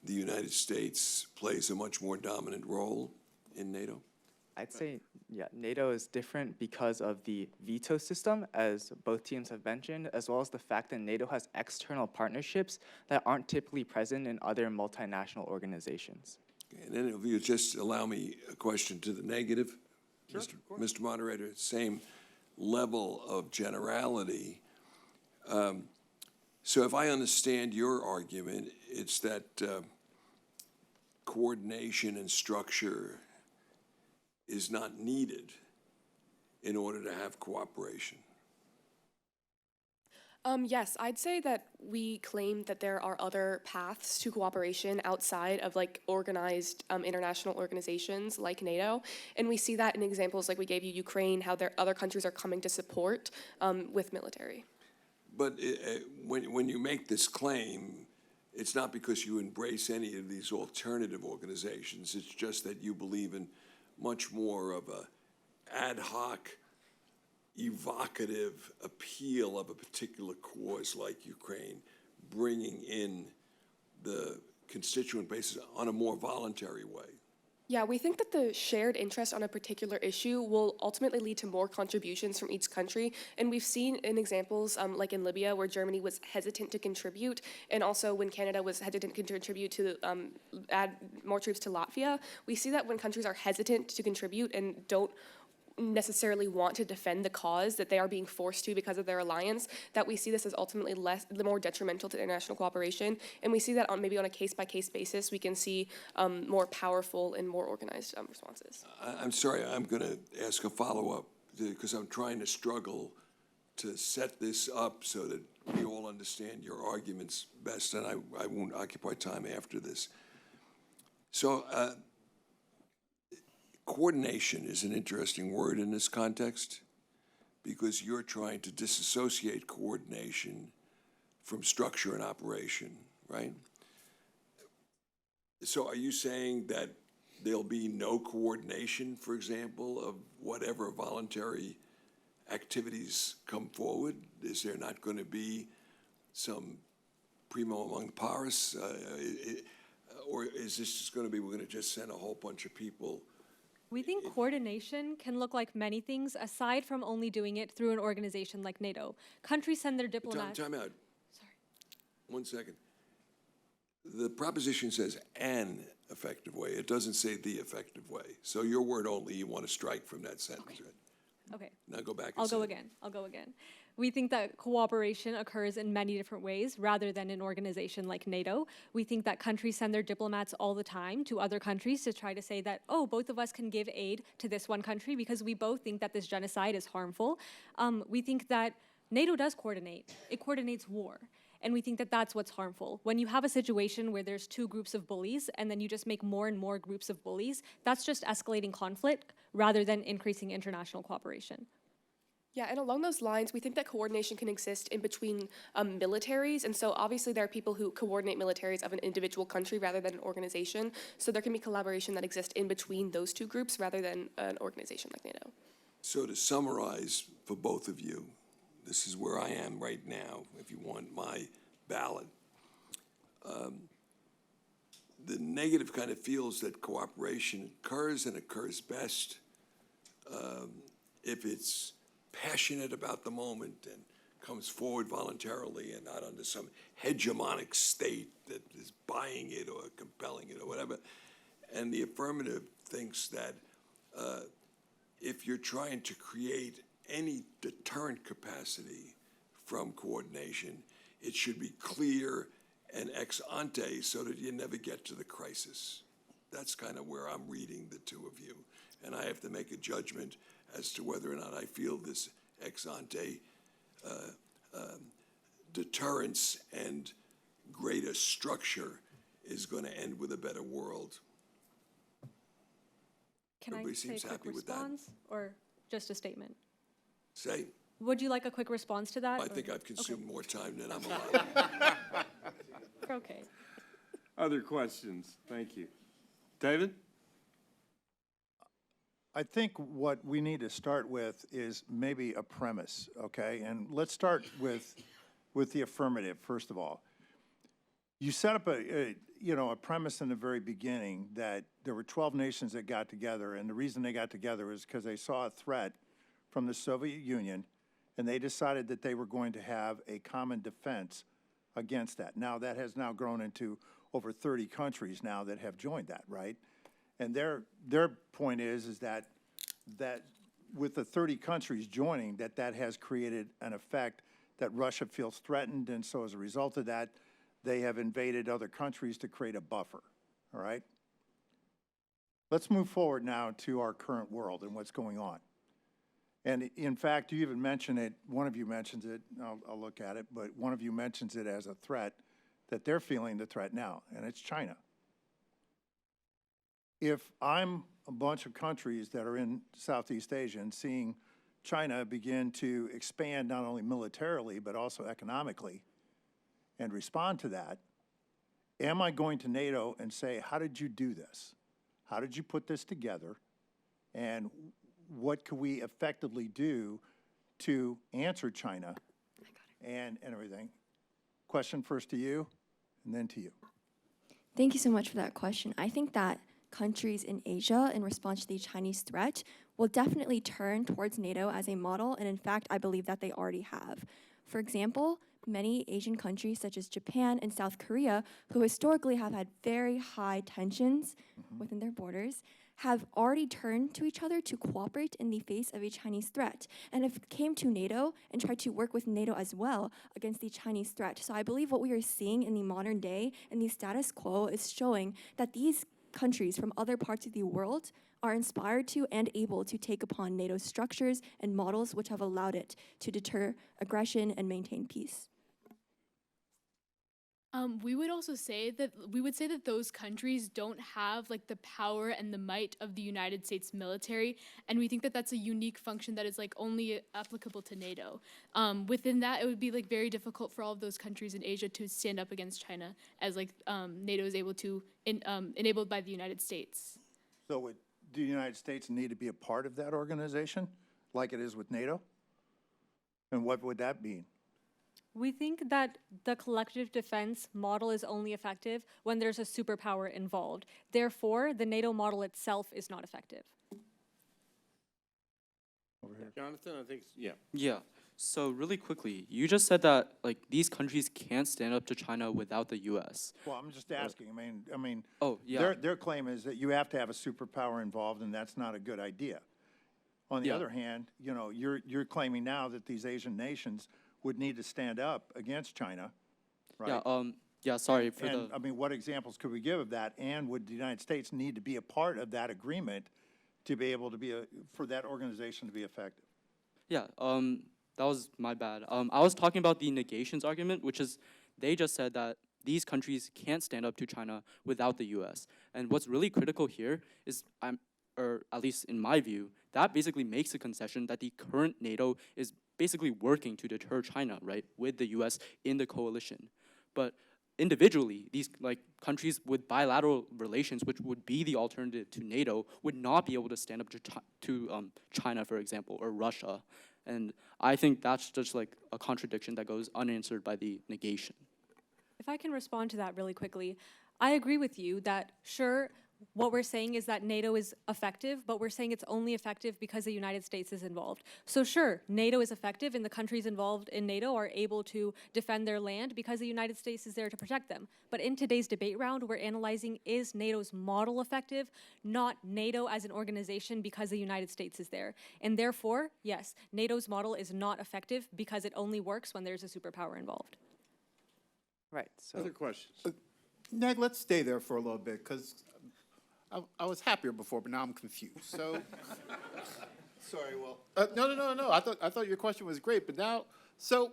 the United States plays a much more dominant role in NATO? I'd say, yeah, NATO is different because of the veto system, as both teams have mentioned, as well as the fact that NATO has external partnerships that aren't typically present in other multinational organizations. And then if you just allow me a question to the negative, Sure, Mr. Moderator, same level of generality. So if I understand your argument, it's that coordination and structure is not needed in order to have cooperation. Yes, I'd say that we claim that there are other paths to cooperation outside of organized international organizations like NATO, and we see that in examples like we gave you Ukraine, how other countries are coming to support with military. But when you make this claim, it's not because you embrace any of these alternative organizations. It's just that you believe in much more of a ad hoc, evocative appeal of a particular cause like Ukraine, bringing in the constituent bases on a more voluntary way. Yeah, we think that the shared interest on a particular issue will ultimately lead to more contributions from each country. And we've seen in examples like in Libya, where Germany was hesitant to contribute, and also when Canada was hesitant to contribute to add more troops to Latvia. We see that when countries are hesitant to contribute and don't necessarily want to defend the cause that they are being forced to because of their alliance, that we see this as ultimately more detrimental to international cooperation. And we see that maybe on a case-by-case basis, we can see more powerful and more organized responses. I'm sorry, I'm going to ask a follow-up because I'm trying to struggle to set this up so that we all understand your arguments best, and I won't occupy time after this. So, coordination is an interesting word in this context because you're trying to disassociate coordination from structure and operation, right? So are you saying that there'll be no coordination, for example, of whatever voluntary activities come forward? Is there not going to be some primo among pares? Or is this just going to be, we're going to just send a whole bunch of people? We think coordination can look like many things aside from only doing it through an organization like NATO. Countries send their diplomats. Time out. Sorry. 1 second. The proposition says an effective way. It doesn't say the effective way. So your word only, you want to strike from that sentence, right? Okay. Now go back and I'll say go it. again. I'll go again. We think that cooperation occurs in many different ways rather than an organization like NATO. We think that countries send their diplomats all the time to other countries to try to say that, oh, both of us can give aid to this one country because we both think that this genocide is harmful. We think that NATO does coordinate. It coordinates war. And we think that that's what's harmful. When you have a situation where there's two groups of bullies and then you just make more and more groups of bullies, that's just escalating conflict rather than increasing international cooperation. Yeah, and along those lines, we think that coordination can exist in between militaries. And so obviously there are people who coordinate militaries of an individual country rather than an organization. So there can be collaboration that exists in between those two groups rather than an organization like NATO. So to summarize for both of you, this is where I am right now, if you want my ballot. The negative kind of feels that cooperation occurs and occurs best if it's passionate about the moment and comes forward voluntarily and not under some hegemonic state that is buying it or compelling it or whatever. And the affirmative thinks that if you're trying to create any deterrent capacity from coordination, it should be clear and ex ante so that you never get to the crisis. That's kind of where I'm reading the two of you. And I have to make a judgment as to whether or not I feel this ex ante deterrence and greater structure is going to end with a better world. Can I Everybody say a seems quick happy with that. response or just a statement? Say, Would you like a quick response to that? I or- think I've consumed more time than I'm allowed. Okay. Other questions? Thank you. David? I think what we need to start with is maybe a premise, okay? And let's start with the affirmative, first of all. You set up a premise in the very beginning that there were 12 nations that got together, and the reason they got together is because they saw a threat from the Soviet Union, and they decided that they were going to have a common defense against that. Now, that has now grown into over 30 countries now that have joined that, right? And their point is that with the 30 countries joining, that has created an effect that Russia feels threatened, and so as a result of that, they have invaded other countries to create a buffer, all right? Let's move forward now to our current world and what's going on. And in fact, you even mention it, one of you mentions it, I'll look at it, but one of you mentions it as a threat, that they're feeling the threat now, and it's China. If I'm a bunch of countries that are in Southeast Asia and seeing China begin to expand not only militarily, but also economically, and respond to that, am I going to NATO and say, how did you do this? How did you put this together? And what can we effectively do to answer China and everything? Question first to you, and then to you. Thank you so much for that question. I think that countries in Asia, in response to the Chinese threat, will definitely turn towards NATO as a model, and in fact, I believe that they already have. For example, many Asian countries such as Japan and South Korea, who historically have had very high tensions within their borders, have already turned to each other to cooperate in the face of a Chinese threat, and have came to NATO and tried to work with NATO as well against the Chinese threat. So I believe what we are seeing in the modern day and the status quo is showing that these countries from other parts of the world are inspired to and able to take upon NATO's structures and models which have allowed it to deter aggression and maintain peace. We would also say that those countries don't have like the power and the might of the United States military, and we think that that's a unique function that is like only applicable to NATO. Within that, it would be like very difficult for all of those countries in Asia to stand up against China, as like NATO is able to, enabled by the United States. So would the United States need to be a part of that organization, like it is with NATO? And what would that mean? We think that the collective defense model is only effective when there's a superpower involved. Therefore, the NATO model itself is not effective. Jonathan, I think, yeah. Yeah. So really quickly, you just said that like these countries can't stand up to China without the U.S. Well, I'm just asking. I mean. Oh, yeah. Their claim is that you have to have a superpower involved, and that's not a good idea. On the Yeah. other hand, you know, you're claiming now that these Asian nations would need to stand up against China, right? Yeah. Yeah. Sorry for And, the. I mean, what examples could we give of that? And would the United States need to be a part of that agreement to be able to for that organization to be effective? Yeah. That was my bad. I was talking about the negations argument, which is they just said that these countries can't stand up to China without the U.S. And what's really critical here is, or at least in my view, that basically makes a concession that the current NATO is basically working to deter China, right, with the U.S. in the coalition. But individually, these like countries with bilateral relations, which would be the alternative to NATO, would not be able to stand up to China, for example, or Russia. And I think that's just like a contradiction that goes unanswered by the negation. If I can respond to that really quickly, I agree with you that sure, what we're saying is that NATO is effective, but we're saying it's only effective because the United States is involved. So sure, NATO is effective and the countries involved in NATO are able to defend their land because the United States is there to protect them. But in today's debate round, we're analyzing is NATO's model effective, not NATO as an organization because the United States is there. And therefore, yes, NATO's model is not effective because it only works when there's a superpower involved. Right. So Other questions? Ned, let's stay there for a little bit, because I was happier before, but now I'm confused. So, sorry, Will. No. I thought your question was great, but now, so,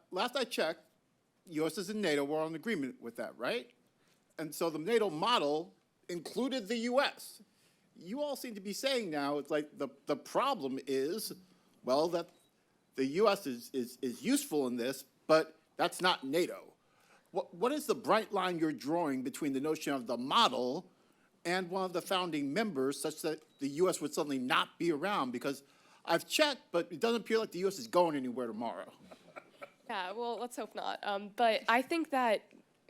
last I checked, U.S. is in NATO. We're on agreement with that, right? And so the NATO model included the U.S. You all seem to be saying now it's like the problem is, well, that the U.S. is useful in this, but that's not NATO. What is the bright line you're drawing between the notion of the model and one of the founding members such that the U.S. would suddenly not be around? Because I've checked, but it doesn't appear like the U.S. is going anywhere tomorrow. Yeah, well, let's hope not. But I think that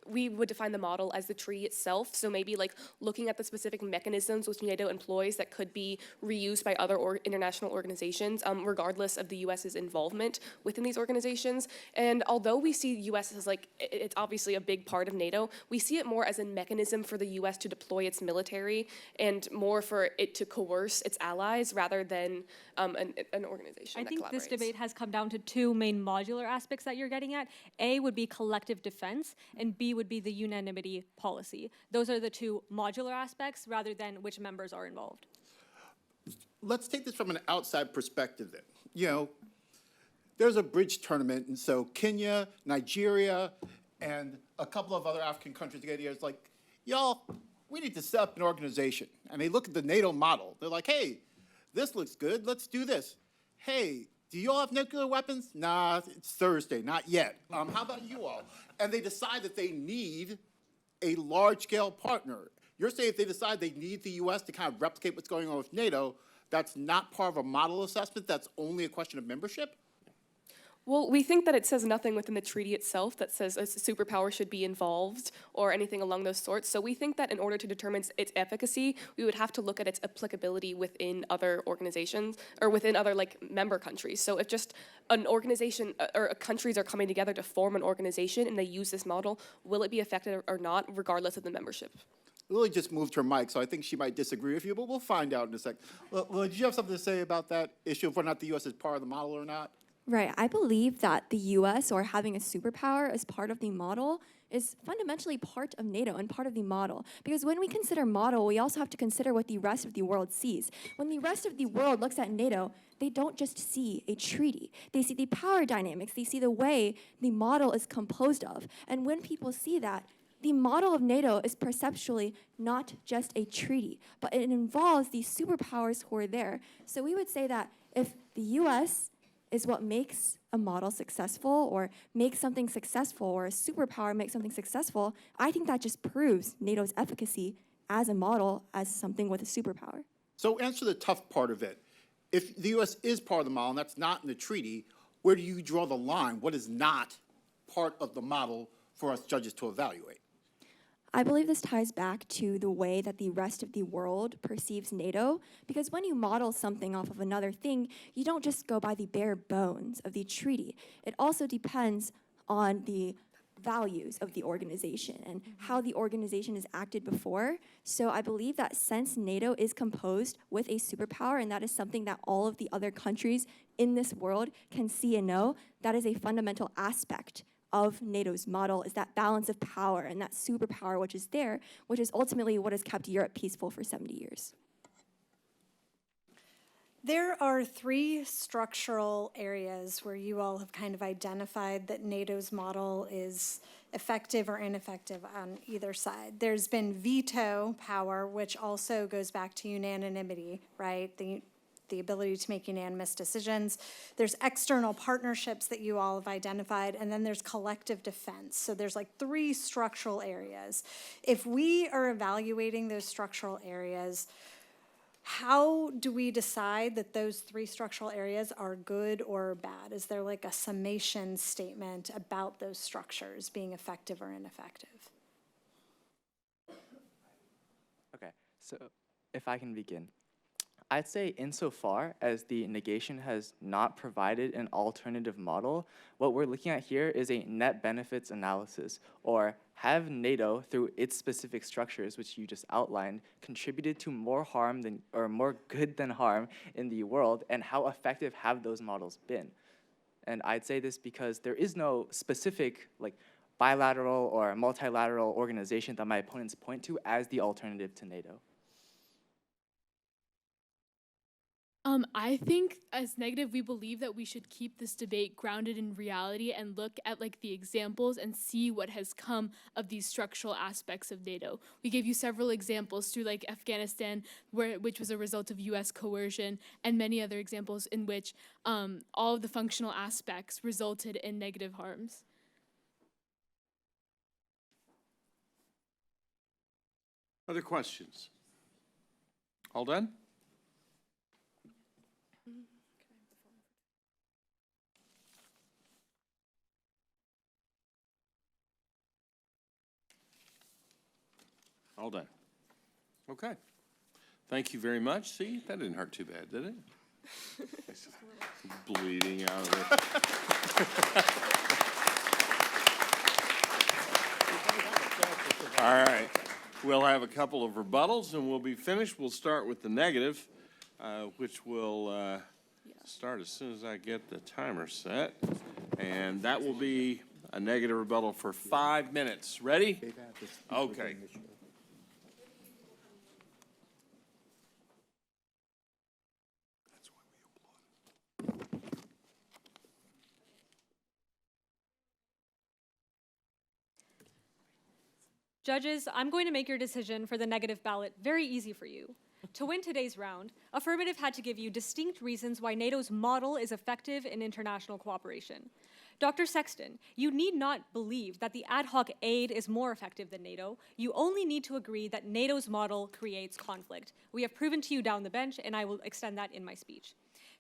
we would define the model as the treaty itself. So maybe like looking at the specific mechanisms which NATO employs that could be reused by other international organizations, regardless of the U.S.'s involvement within these organizations. And although we see the U.S. as like, it's obviously a big part of NATO, we see it more as a mechanism for the U.S. to deploy its military and more for it to coerce its allies rather than an organization I that think collaborates. this debate has come down to two main modular aspects that you're getting at. A would be collective defense, and B would be the unanimity policy. Those are the two modular aspects rather than which members are involved. Let's take this from an outside perspective then. You know, there's a bridge tournament, and so Kenya, Nigeria, and a couple of other African countries get here. It's like, y'all, we need to set up an organization. And they look at the NATO model. They're like, hey, this looks good. Let's do this. Hey, do you all have nuclear weapons? Nah, it's Thursday, not yet. How about you all? And they decide that they need a large-scale partner. You're saying if they decide they need the U.S. to kind of replicate what's going on with NATO, that's not part of a model assessment, that's only a question of membership? Well, we think that it says nothing within the treaty itself that says a superpower should be involved or anything along those sorts. So we think that in order to determine its efficacy, we would have to look at its applicability within other organizations or within other like member countries. So if just an organization or countries are coming together to form an organization and they use this model, will it be effective or not, regardless of the membership? Lily just moved her mic, so I think she might disagree with you, but we'll find out in a sec. Lily, did you have something to say about that issue of whether or not the U.S. is part of the model or not? Right. I believe that the US or having a superpower as part of the model is fundamentally part of NATO and part of the model. Because when we consider model, we also have to consider what the rest of the world sees. When the rest of the world looks at NATO, they don't just see a treaty. They see the power dynamics. They see the way the model is composed of. And when people see that, the model of NATO is perceptually not just a treaty, but it involves these superpowers who are there. So we would say that if the US is what makes a model successful or makes something successful or a superpower makes something successful, I think that just proves NATO's efficacy as a model, as something with a superpower. So answer the tough part of it. If the U.S. is part of the model and that's not in the treaty, where do you draw the line? What is not part of the model for us judges to evaluate? I believe this ties back to the way that the rest of the world perceives NATO, because when you model something off of another thing, you don't just go by the bare bones of the treaty. It also depends on the values of the organization and how the organization has acted before. So I believe that since NATO is composed with a superpower, and that is something that all of the other countries in this world can see and know, that is a fundamental aspect of NATO's model, is that balance of power and that superpower which is there, which is ultimately what has kept Europe peaceful for 70 years. There are 3 structural areas where you all have kind of identified that NATO's model is effective or ineffective on either side. There's been veto power, which also goes back to unanimity, right? The ability to make unanimous decisions. There's external partnerships that you all have identified, and then there's collective defense. So there's like 3 structural areas. If we are evaluating those structural areas, how do we decide that those 3 structural areas are good or bad? Is there like a summation statement about those structures being effective or ineffective? Okay, so if I can begin. I'd say insofar as the negation has not provided an alternative model, what we're looking at here is a net benefits analysis, or have NATO, through its specific structures, which you just outlined, contributed to more harm than, or more good than harm in the world, and how effective have those models been? And I'd say this because there is no specific bilateral or multilateral organization that my opponents point to as the alternative to NATO. I think as negative, we believe that we should keep this debate grounded in reality and look at the examples and see what has come of these structural aspects of NATO. We gave you several examples through Afghanistan, which was a result of US coercion, and many other examples in which all of the functional aspects resulted in negative harms. Other questions? All done? All done. Okay. Thank you very much. See, that didn't hurt too bad, did it? Bleeding out of it. All right. We'll have a couple of rebuttals and we'll be finished. We'll start with the negative, which will start as soon as I get the timer set. And that will be a negative rebuttal for 5 minutes. Ready? Okay. Judges, I'm going to make your decision for the negative ballot very easy for you. To win today's round, affirmative had to give you distinct reasons why NATO's model is effective in international cooperation. Dr. Sexton, you need not believe that the ad hoc aid is more effective than NATO. You only need to agree that NATO's model creates conflict. We have proven to you down the bench, and I will extend that in my speech.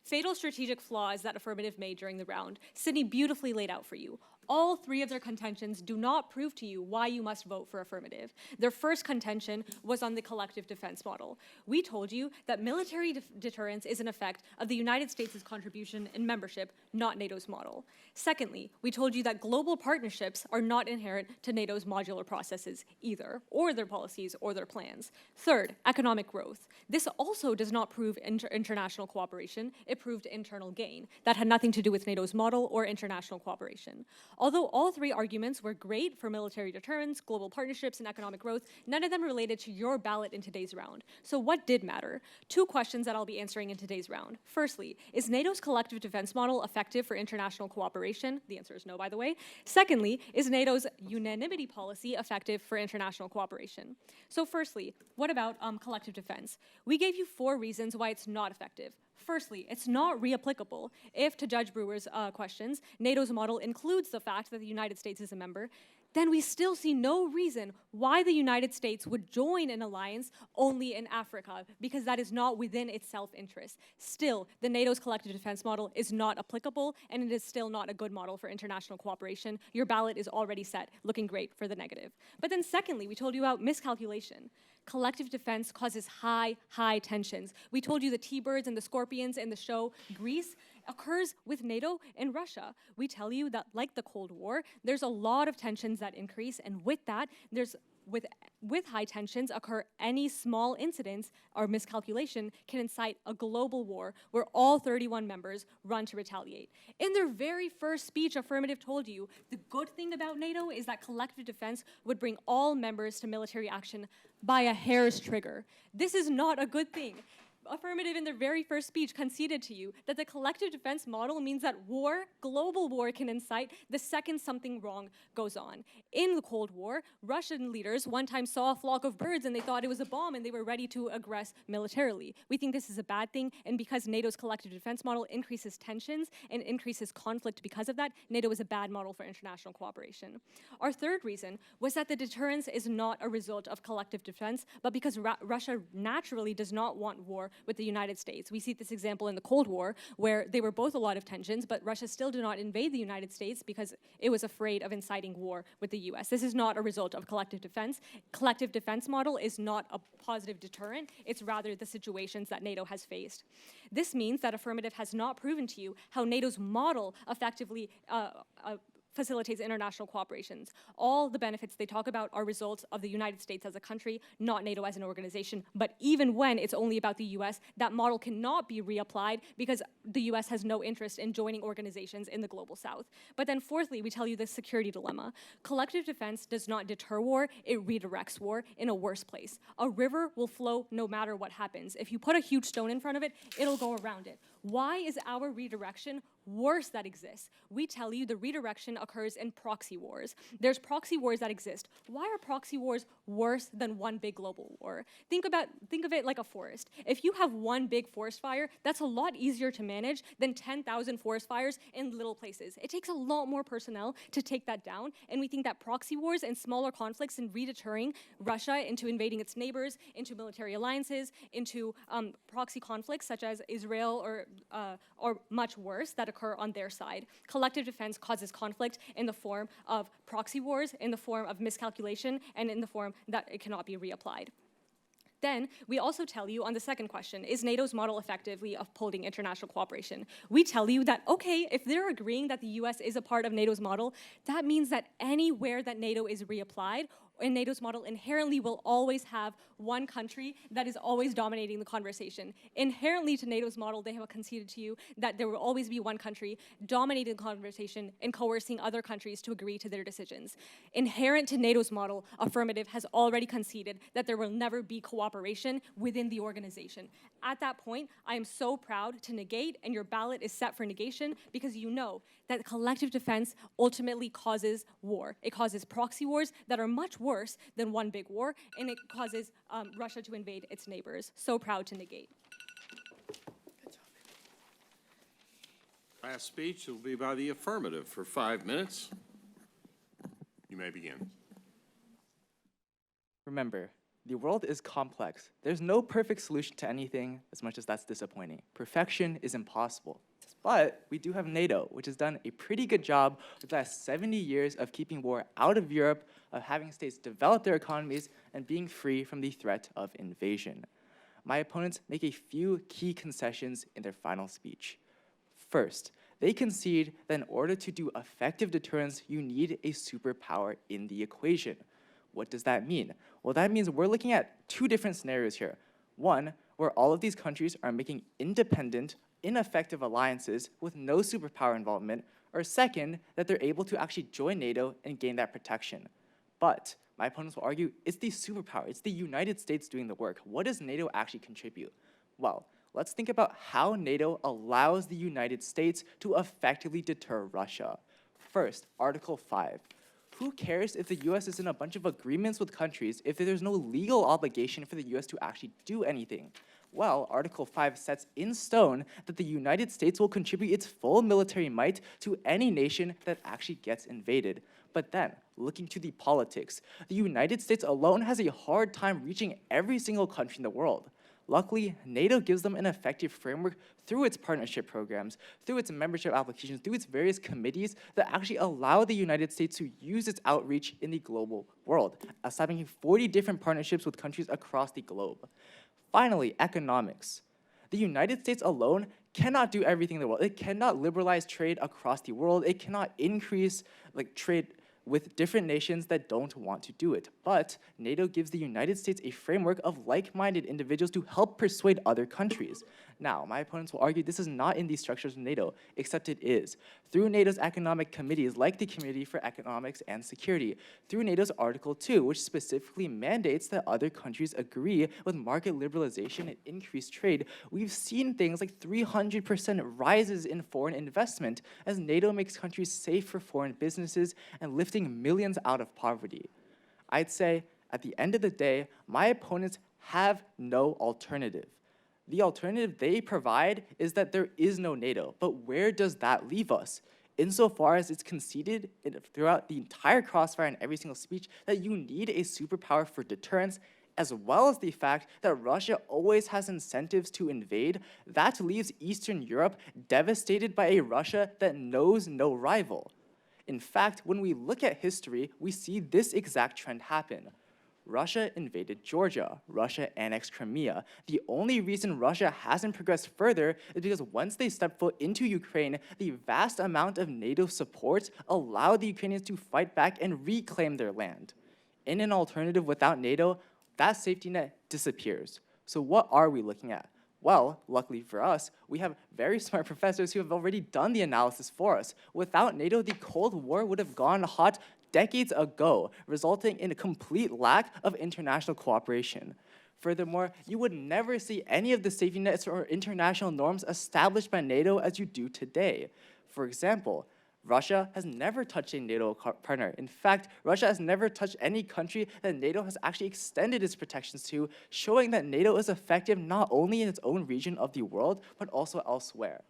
Fatal strategic flaws that affirmative made during the round, Sydney beautifully laid out for you. all three of their contentions do not prove to you why you must vote for affirmative. Their first contention was on the collective defense model. We told you that military deterrence is an effect of the United States' contribution and membership, not NATO's model. Secondly, we told you that global partnerships are not inherent to NATO's modular processes either, or their policies or their plans. Third, economic growth. This also does not prove international cooperation, it proved internal gain. That had nothing to do with NATO's model or international cooperation. Although all three arguments were great for military deterrence, global partnerships, and economic growth, none of them related to your ballot in today's round. So what did matter? Two questions that I'll be answering in today's round. Firstly, is NATO's collective defense model effective for international cooperation? The answer is no, by the way. Secondly, is NATO's unanimity policy effective for international cooperation? So firstly, what about collective defense? We gave you 4 reasons why it's not effective. Firstly, it's not reapplicable if, to Judge Brewer's questions, NATO's model includes the fact that the United States is a member, then we still see no reason why the United States would join an alliance only in Africa, because that is not within its self-interest. Still, the NATO's collective defense model is not applicable, and it is still not a good model for international cooperation. Your ballot is already set, looking great for the negative. But then secondly, we told you about miscalculation. Collective defense causes high tensions. We told you the T-birds and the scorpions in the show Greece occurs with NATO and Russia. We tell you that, like the Cold War, there's a lot of tensions that increase, and with that, with high tensions occur any small incidents or miscalculation can incite a global war where all 31 members run to retaliate. In their very first speech, affirmative told you the good thing about NATO is that collective defense would bring all members to military action by a hair's trigger. This is not a good thing. Affirmative in their very first speech conceded to you that the collective defense model means that war, global war, can incite the second something wrong goes on. In the Cold War, Russian leaders one time saw a flock of birds and they thought it was a bomb and they were ready to aggress militarily. We think this is a bad thing, and because NATO's collective defense model increases tensions and increases conflict because of that, NATO is a bad model for international cooperation. Our third reason was that the deterrence is not a result of collective defense, but because Russia naturally does not want war with the United States. We see this example in the Cold War, where they were both a lot of tensions, but Russia still did not invade the United States because it was afraid of inciting war with the US. This is not a result of collective defense. Collective defense model is not a positive deterrent. It's rather the situations that NATO has faced. This means that affirmative has not proven to you how NATO's model effectively facilitates international cooperations. All the benefits they talk about are results of the United States as a country, not NATO as an organization. But even when it's only about the US, that model cannot be reapplied because the US has no interest in joining organizations in the global south. But then fourthly, we tell you the security dilemma. Collective defense does not deter war, it redirects war in a worse place. A river will flow no matter what happens. If you put a huge stone in front of it, it'll go around it. Why is our redirection worse that exists? We tell you the redirection occurs in proxy wars. There's proxy wars that exist. Why are proxy wars worse than one big global war? Think of it like a forest. If you have one big forest fire, that's a lot easier to manage than 10,000 forest fires in little places. It takes a lot more personnel to take that down, and we think that proxy wars and smaller conflicts and redeterring Russia into invading its neighbors, into military alliances, into proxy conflicts such as Israel or much worse that occur on their side. Collective defense causes conflict in the form of proxy wars, in the form of miscalculation, and in the form that it cannot be reapplied. Then, we also tell you on the second question, is NATO's model effectively upholding international cooperation? We tell you that, okay, if they're agreeing that the US is a part of NATO's model, that means that anywhere that NATO is reapplied, in NATO's model inherently will always have one country that is always dominating the conversation. Inherently to NATO's model, they have conceded to you that there will always be one country dominating the conversation and coercing other countries to agree to their decisions. Inherent to NATO's model, affirmative has already conceded that there will never be cooperation within the organization. At that point, I am so proud to negate, and your ballot is set for negation because you know that collective defense ultimately causes war. It causes proxy wars that are much worse than one big war, and it causes Russia to invade its neighbors. So proud to negate. Last speech will be by the affirmative for 5 minutes. You may begin. Remember, the world is complex. There's no perfect solution to anything, as much as that's disappointing. Perfection is impossible. But we do have NATO, which has done a pretty good job with the last 70 years of keeping war out of Europe, of having states develop their economies, and being free from the threat of invasion. My opponents make a few key concessions in their final speech. First, they concede that in order to do effective deterrence, you need a superpower in the equation. What does that mean? Well, that means we're looking at two different scenarios here. One, where all of these countries are making independent, ineffective alliances with no superpower involvement, or second, that they're able to actually join NATO and gain that protection. But my opponents will argue it's the superpower, it's the United States doing the work. What does NATO actually contribute? Well, let's think about how NATO allows the United States to effectively deter Russia. First, Article 5. Who cares if the US is in a bunch of agreements with countries if there's no legal obligation for the US to actually do anything? Well, Article 5 sets in stone that the United States will contribute its full military might to any nation that actually gets invaded. But then, looking to the politics, the United States alone has a hard time reaching every single country in the world. Luckily, NATO gives them an effective framework through its partnership programs, through its membership applications, through its various committees that actually allow the United States to use its outreach in the global world, establishing 40 different partnerships with countries across the globe. Finally, economics. The United States alone cannot do everything in the world. It cannot liberalize trade across the world. It cannot increase trade with different nations that don't want to do it. But NATO gives the United States a framework of like-minded individuals to help persuade other countries. Now, my opponents will argue this is not in the structures of NATO, except it is. Through NATO's economic committees, like the Committee for Economics and Security, through NATO's Article 2, which specifically mandates that other countries agree with market liberalization and increased trade, we've seen things like 300% rises in foreign investment as NATO makes countries safe for foreign businesses and lifting millions out of poverty. I'd say, at the end of the day, my opponents have no alternative. The alternative they provide is that there is no NATO, but where does that leave us? Insofar as it's conceded throughout the entire crossfire in every single speech that you need a superpower for deterrence, as well as the fact that Russia always has incentives to invade, that leaves Eastern Europe devastated by a Russia that knows no rival. In fact, when we look at history, we see this exact trend happen. Russia invaded Georgia. Russia annexed Crimea. The only reason Russia hasn't progressed further is because once they stepped foot into Ukraine, the vast amount of NATO support allowed the Ukrainians to fight back and reclaim their land. In an alternative without NATO, that safety net disappears. So what are we looking at? Well, luckily for us, we have very smart professors who have already done the analysis for us. Without NATO, the Cold War would have gone hot decades ago, resulting in a complete lack of international cooperation. Furthermore, you would never see any of the safety nets or international norms established by NATO as you do today. For example, Russia has never touched a NATO partner. In fact, Russia has never touched any country that NATO has actually extended its protections to, showing that NATO is effective not only in its own region of the world, but also elsewhere.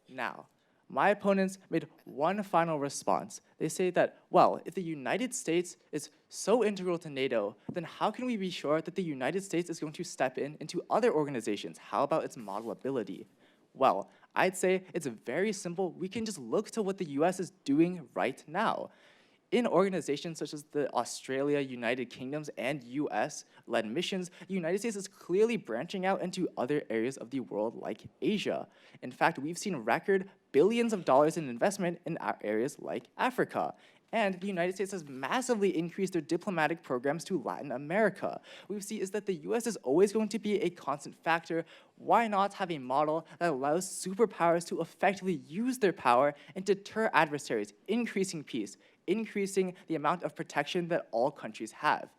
Now, my opponents made one final response. They say that, well, if the United States is so integral to NATO, then how can we be sure that the United States is going to step into other organizations? How about its modelability? Well, I'd say it's very simple. We can just look to what the US is doing right now. In organizations such as the Australia, United Kingdoms, and US-led missions, the United States is clearly branching out into other areas of the world like Asia. In fact, we've seen record billions of dollars in investment in areas like Africa. And the United States has massively increased their diplomatic programs to Latin America. What we see is that the US is always going to be a constant factor. Why not have a model that allows superpowers to effectively use their power and deter adversaries, increasing peace, increasing the amount of protection that all countries have?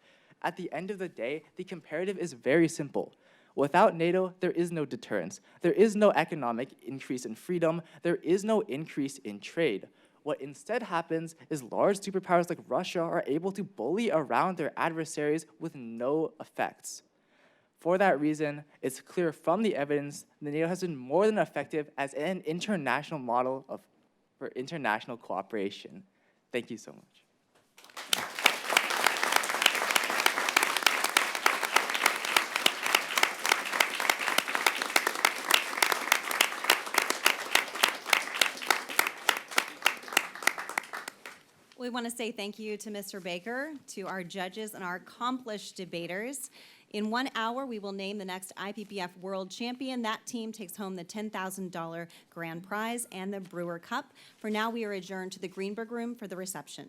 At the end of the day, the comparative is very simple. Without NATO, there is no deterrence. There is no economic increase in freedom. There is no increase in trade. What instead happens is large superpowers like Russia are able to bully around their adversaries with no effects. For that reason, it's clear from the evidence that NATO has been more than effective as an international model for international cooperation. Thank you so much. We want to say thank you to Mr. Baker, to our judges, and our accomplished debaters. In 1 hour, we will name the next IPPF World Champion. That team takes home the $10,000 grand prize and the Brewer Cup. For now, we are adjourned to the Greenberg Room for the reception.